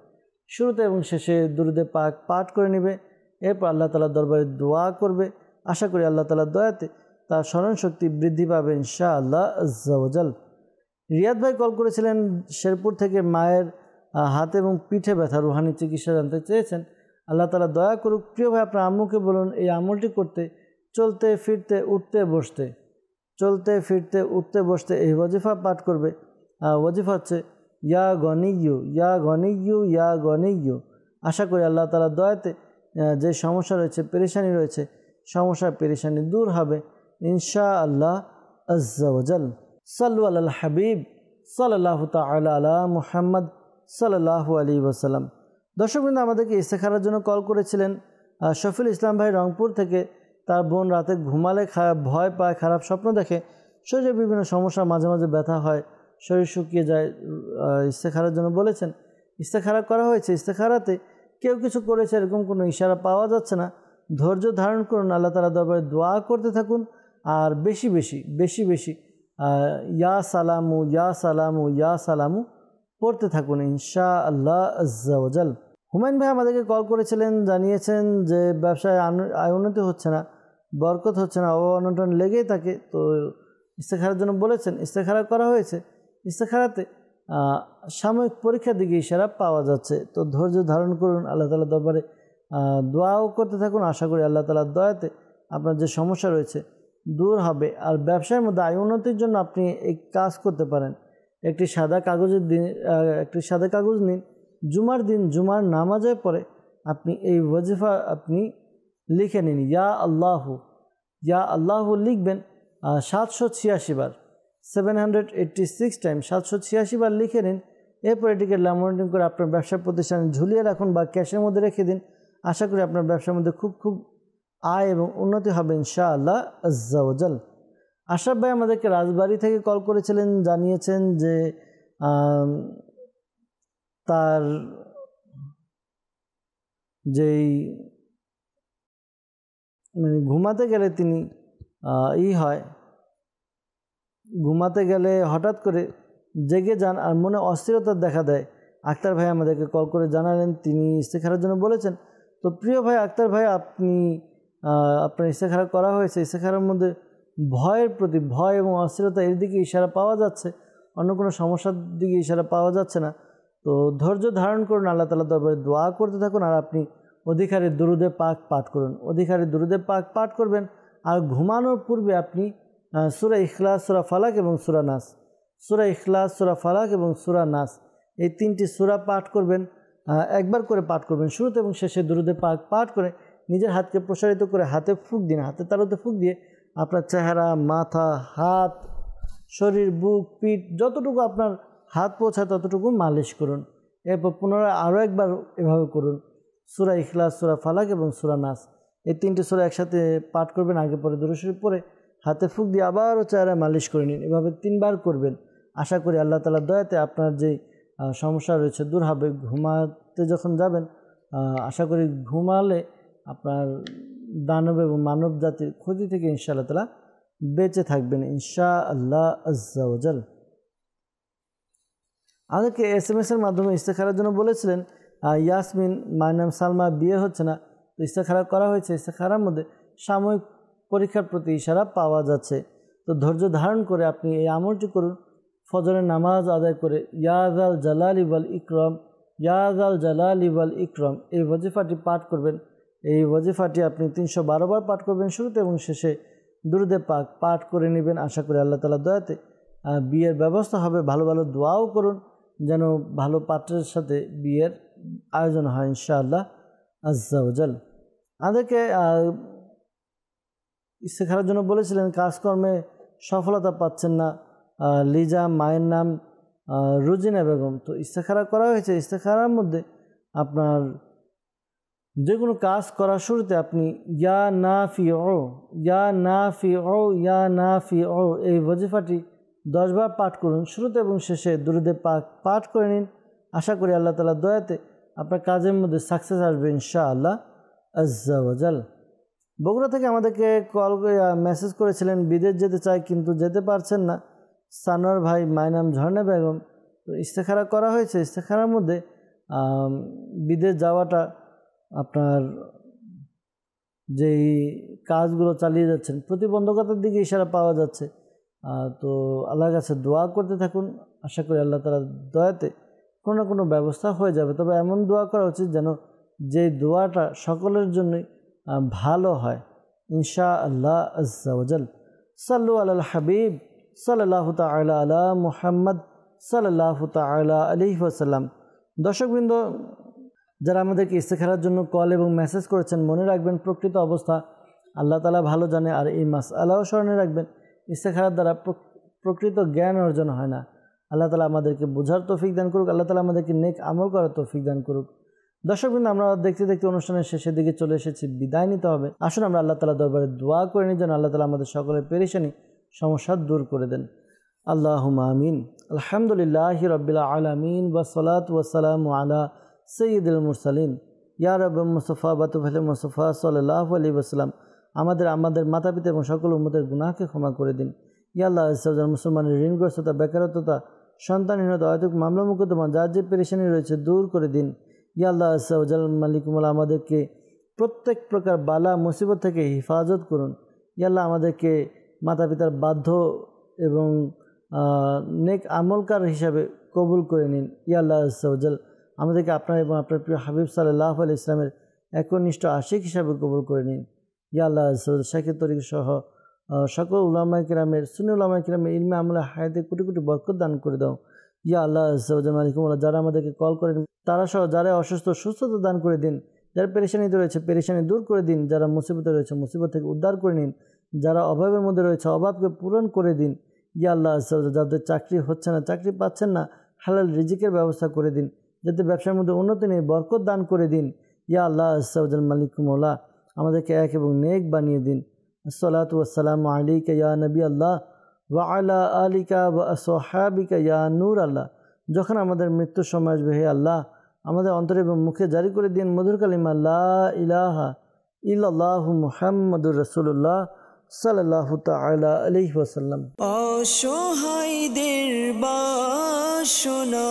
শুরুতে এবং শেষে দুরূদে পাক পাঠ করে নেবে। এরপর আল্লাহ তাআলার দরবারে দোয়া করবে। আশা করি আল্লাহ তাআলার দয়াতে তার স্মরণশক্তি বৃদ্ধি পাবে ইনশাআল্লাহ আজ্জা ওয়া জাল। রিয়াদ ভাই কল করেছিলেন শেরপুর থেকে, মায়ের হাতে এবং পিঠে ব্যথা, রুহানি চিকিৎসা জানতে চেয়েছেন। আল্লাহ তাআলা দয়া করুক। প্রিয় ভাই, আপনার আম্মুকে বলুন এই আমলটি করতে, চলতে ফিরতে উঠতে বসতে, চলতে ফিরতে উঠতে বসতে এই ওয়াজিফা পাঠ করবে। ওয়াজিফা হচ্ছে ইয়া গনিয়্যু, ইয়া গনিয়্যু, ইয়া গনিয়্যু। আশা করি আল্লাহ তাআলার দয়াতে যে সমস্যা রয়েছে, পেরেশানি রয়েছে, সমস্যা পেরেশানি দূর হবে ইনশাআল্লাহ আজ্জা ওয়া জাল। সাল্লু আলাল হাবিব সাল্লাল্লাহু তাআলা আলা মুহাম্মদ সাল্লাল্লাহু আলাইহি ওয়াসাল্লাম। দর্শকবৃন্দ, আমাদেরকে ইস্তেখারার জন্য কল করেছিলেন শফিউল ইসলাম ভাই রংপুর থেকে। তার বোন রাতে ঘুমালে ভয় পায়, খারাপ স্বপ্ন দেখে, শরীরে বিভিন্ন সমস্যা, মাঝে মাঝে ব্যথা হয়, শরীর শুকিয়ে যায়। ইস্তেখারার জন্য বলেছেন। ইস্তেখারা করা হয়েছে। ইস্তেখারাতে কেউ কিছু করেছে এরকম কোনো ইশারা পাওয়া যাচ্ছে না। ধৈর্য ধারণ করুন, আল্লাহ তাআলার দরবারে দোয়া করতে থাকুন, আর বেশি বেশি ইয়া সালামু ইয়া সালামু ইয়া সালামু পড়তে থাকুন ইনশাআল্লাহ আজ্জা ওয়া জাল। হুমায়ুন ভাই আমাদেরকে কল করেছিলেন, জানিয়েছেন যে ব্যবসায় আয় উন্নতি হচ্ছে না, বরকত হচ্ছে না, অনটন লেগেই থাকে। তো ইস্তেখারার জন্য বলেছেন। ইস্তেখারা করা হয়েছে। ইস্তেখারাতে সাময়িক পরীক্ষার দিকে ইশারা পাওয়া যাচ্ছে। তো ধৈর্য ধারণ করুন, আল্লাহ তাআলার দরবারে দোয়াও করতে থাকুন। আশা করি আল্লাহ তাআলার দয়াতে আপনার যে সমস্যা রয়েছে দূর হবে। আর ব্যবসার মধ্যে আয় উন্নতির জন্য আপনি এই কাজ করতে পারেন। একটি সাদা কাগজ নিন, জুমার দিন জুমার নামাজের পরে আপনি এই ওয়াজিফা আপনি লিখে নিন। ইয়া আল্লাহু লিখবেন 786 বার, 786 টাইম 786 বার লিখে নিন। এরপর এটিকে ল্যামিনেটিং করে আপনার ব্যবসা প্রতিষ্ঠানে ঝুলিয়ে রাখুন বা ক্যাশের মধ্যে রেখে দিন। আশা করি আপনার ব্যবসার মধ্যে খুব আয় এবং উন্নতি হবে ইনশাআল্লাহ আজ্জা ওয়া জাল। আশরাফ ভাই আমাদেরকে রাজবাড়ী থেকে কল করেছিলেন, জানিয়েছেন যে তার যেই মানে ঘুমাতে গেলে তিনি ঘুমাতে গেলে হঠাৎ করে জেগে যান আর মনে অস্থিরতা দেখা দেয়। আক্তার ভাই আমাদেরকে কল করে জানালেন তিনি ইস্তেখারার জন্য বলেছেন। তো প্রিয় ভাই আক্তার ভাই, আপনার ইস্তেখারা করা হয়েছে। ইস্তেখারার মধ্যে ভয় এবং অস্থিরতা এর দিকে ইশারা পাওয়া যাচ্ছে, অন্য কোনো সমস্যার দিকে ইশারা পাওয়া যাচ্ছে না। তো ধৈর্য ধারণ করুন, আল্লাহ তাআলার দরবারে দোয়া করতে থাকুন, আর আপনি অধিকারী দুরুদে পাক পাঠ করুন। অধিকারী দুরুদে পাক পাঠ করবেন। আর ঘুমানোর পূর্বে আপনি সূরা ইখলাস, সূরা ফালাক এবং সূরা নাস, সূরা ইখলাস, সূরা ফালাক এবং সূরা নাস, এই 3টি সূরা পাঠ করবেন। একবার করে পাঠ করবেন। শুরুতে এবং শেষে দুরুদে পাক পাঠ করে নিজের হাতকে প্রসারিত করে হাতে ফুঁক দিন। হাতে তালুতে ফুঁক দিয়ে আপনার চেহারা, মাথা, হাত, শরীর, বুক, পিঠ যতটুকু আপনার হাত পৌঁছায় ততটুকু মালিশ করুন। এরপর পুনরায় আরও একবার এভাবে করুন। সূরা ইখলাস, সূরা ফালাক এবং সূরা নাস, এই 3টি সূরা একসাথে পাঠ করবেন। আগে পরে দুরূদ শরীফ পড়ে হাতে ফুঁক দিয়ে আবারও চেহারায় মালিশ করে নিন। এভাবে 3 বার করবেন। আশা করি আল্লাহ তাআলার দয়াতে আপনার যে সমস্যা রয়েছে দূর হবে। ঘুমাতে যখন যাবেন আশা করি ঘুমালে আপনার দানব এবং মানব জাতির ক্ষতি থেকে ইনশাআল্লাহ তাআলা বেঁচে থাকবেন ইনশাআল্লাহ আজ্জা ওয়া জাল। আমাদেরকে SMS এর মাধ্যমে ইস্তেখারার জন্য বলেছিলেন ইয়াসমিন, মায়ের নাম সালমা, বিয়ে হচ্ছে না। তো ইস্তেখারা করা হয়েছে। ইস্তেখারার মধ্যে সাময়িক পরীক্ষার প্রতি ইশারা পাওয়া যাচ্ছে। তো ধৈর্য ধারণ করে আপনি এই আমলটি করুন। ফজরের নামাজ আদায় করে ইয়া যাল জালালি ওয়াল ইকরাম, ইয়া যাল জালালি ওয়াল ইকরাম এই ওয়াজিফাটি পাঠ করবেন। এই ওয়াজিফাটি আপনি 312 বার পাঠ করবেন। শুরুতে এবং শেষে দুরুদে পাক পাঠ করে নেবেন। আশা করি আল্লাহ তাআলার দয়াতে বিয়ের ব্যবস্থা হবে। ভালো ভালো দোয়াও করুন যেন ভালো পাত্রের সাথে বিয়ের আয়োজন হয় ইনশাআল্লাহ আজ্জা ওয়া জাল। আমাদেরকে ইস্তেখারার জন্য বলেছিলেন কাজকর্মে সফলতা পাচ্ছেন না। লিজা, মায়ের নাম রুজিনা বেগম। তো ইস্তেখারা করা হয়েছে। ইস্তেখারার মধ্যে আপনার যে কোনো কাজ করার শুরুতে আপনি ইয়া নাফিউ, ইয়া নাফিউ, ইয়া নাফিউ এই ওয়াজিফাটি 10 বার পাঠ করুন। শুরুতে এবং শেষে দুরুদে পাক পাঠ করে নিন। আশা করি আল্লাহ তাআলার দয়াতে আপনার কাজের মধ্যে সাকসেস আসবে ইনশাআল্লাহ আজ্জা ওয়া জাল। বগুড়া থেকে আমাদেরকে মেসেজ করেছিলেন বিদেশ যেতে চাই কিন্তু যেতে পারছেন না। সানোয়ার ভাই, মায়ের নাম ঝর্ণা বেগম। তো ইস্তেখারা করা হয়েছে। ইস্তেখারার মধ্যে বিদেশ যাওয়াটা আপনার যেই কাজগুলো চালিয়ে যাচ্ছেন প্রতিবন্ধকতার দিকে ইশারা পাওয়া যাচ্ছে। তো আল্লাহর কাছে দোয়া করতে থাকুন। আশা করি আল্লাহ তাআলার দয়াতে কোনো না কোনো ব্যবস্থা হয়ে যাবে। তবে এমন দোয়া করা উচিত যেন যে দোয়াটা সকলের জন্যই ভালো হয় ইনশাআল্লাহ আজ্জা ওয়া জাল। সাল্লু আলাল হাবিব সাল্লাল্লাহু তাআলা আলা মুহাম্মদ সাল্লাল্লাহু তাআলা আলাইহি ওয়াসাল্লাম। দর্শকবৃন্দ, যারা আমাদেরকে ইস্তেখারার জন্য কল এবং মেসেজ করেছেন, মনে রাখবেন প্রকৃত অবস্থা আল্লাহ তাআলা ভালো জানে। আর এই মাসআলাও স্মরণে রাখবেন, ইস্তেখারার দ্বারা প্রকৃত জ্ঞান অর্জন হয় না। আল্লাহ তাআলা আমাদেরকে বোঝার তৌফিক দান করুক, আল্লাহ তাআলা আমাদেরকে নেক আমল করার তৌফিক দান করুক। দর্শকবৃন্দ, আমরা দেখতে দেখতে অনুষ্ঠানের শেষের দিকে চলে এসেছি, বিদায় নিতে হবে। আসুন আমরা আল্লাহ তাআলা দরবারে দোয়া করে নিই যেন আল্লাহ তাআলা আমাদের সকলের পেরেশানি সমস্যা দূর করে দেন। আল্লাহুম্মা আমিন। আলহামদুলিল্লাহি রাব্বিল আলামিন ওয়াসসালাতু ওয়াসসালামু আলা সাইয়্যিদিল মুরসালিন ইয়া রাব্বি মুস্তাফা বাতুফাল মুস্তাফা সাল্লাল্লাহু আলাইহি ওয়াসাল্লাম আমাদের মাতা পিতা এবং সকল উম্মতের গুনাহকে ক্ষমা করে দিন। ইয়া আল্লাহ, মুসলমানের ঋণগ্রস্ততা, বেকারত্বতা, সন্তানহীনতা, অহেতুক মামলা মোকদ্দমা, যার যে পেরেশানি রয়েছে দূর করে দিন। ইয়া আল্লাহ মালিকুমুল্লাহ, আমাদেরকে প্রত্যেক প্রকার বালা মুসিবত থেকে হিফাজত করুন। ইয়া আল্লাহ, আমাদেরকে মাতা পিতার বাধ্য এবং নেক আমলকার হিসাবে কবুল করে নিন। ইয়া আল্লাহ আমাদেরকে আপনার এবং আপনার প্রিয় হাবিব সাল্লাল্লাহু আলাইহি ওয়াসাল্লামের একনিষ্ঠ আশিক হিসাবে কবুল করে নিন। ইয়া আল্লাহ, শাইখ তরিক সহ সকল উলামায়ে কেরামের, সুন্নি উলামায়ে কেরামের ইলমে আমলে হায়াতে কোটি কোটি বরকত দান করে দাও। ইয়া আল্লাহ মালিকুমুল্লাহ, যারা আমাদেরকে কল করেন তারা সহ যারা অসুস্থ সুস্থতা দান করে দিন, যারা পেরেশানিতে রয়েছে পেরেশানি দূর করে দিন, যারা মুসিবতে রয়েছে মুসিবত থেকে উদ্ধার করে নিন, যারা অভাবের মধ্যে রয়েছে অভাবকে পূরণ করে দিন। ইয়া আল্লাহ, যাদের চাকরি হচ্ছে না, চাকরি পাচ্ছেন না, হালাল রিজিকের ব্যবস্থা করে দিন, যাতে ব্যবসার মধ্যে উন্নতি নেই বরকত দান করে দিন। ইয়া আল্লাহ মালিকুমুল্লাহ, আমাদেরকে এক এবং নেক বানিয়ে দিন। আসসালাতু ওয়াসসালামু আলাইকা ইয়া নবী আল্লাহ ওয়া আলা আলিকা ওয়া আসহাবিকা ইয়া নূর আল্লাহ। যখন আমাদের মৃত্যুর সময় আসবে, হে আল্লাহ, আমাদের অন্তরে এবং মুখে জারি করে দিন মধুর কালিমা লা ইলাহা ইল্লাল্লাহু মুহাম্মাদুর রাসূলুল্লাহ সাল্লাল্লাহু তাআলা আলাইহি ওয়াসাল্লাম। অসহায়দের বাসনা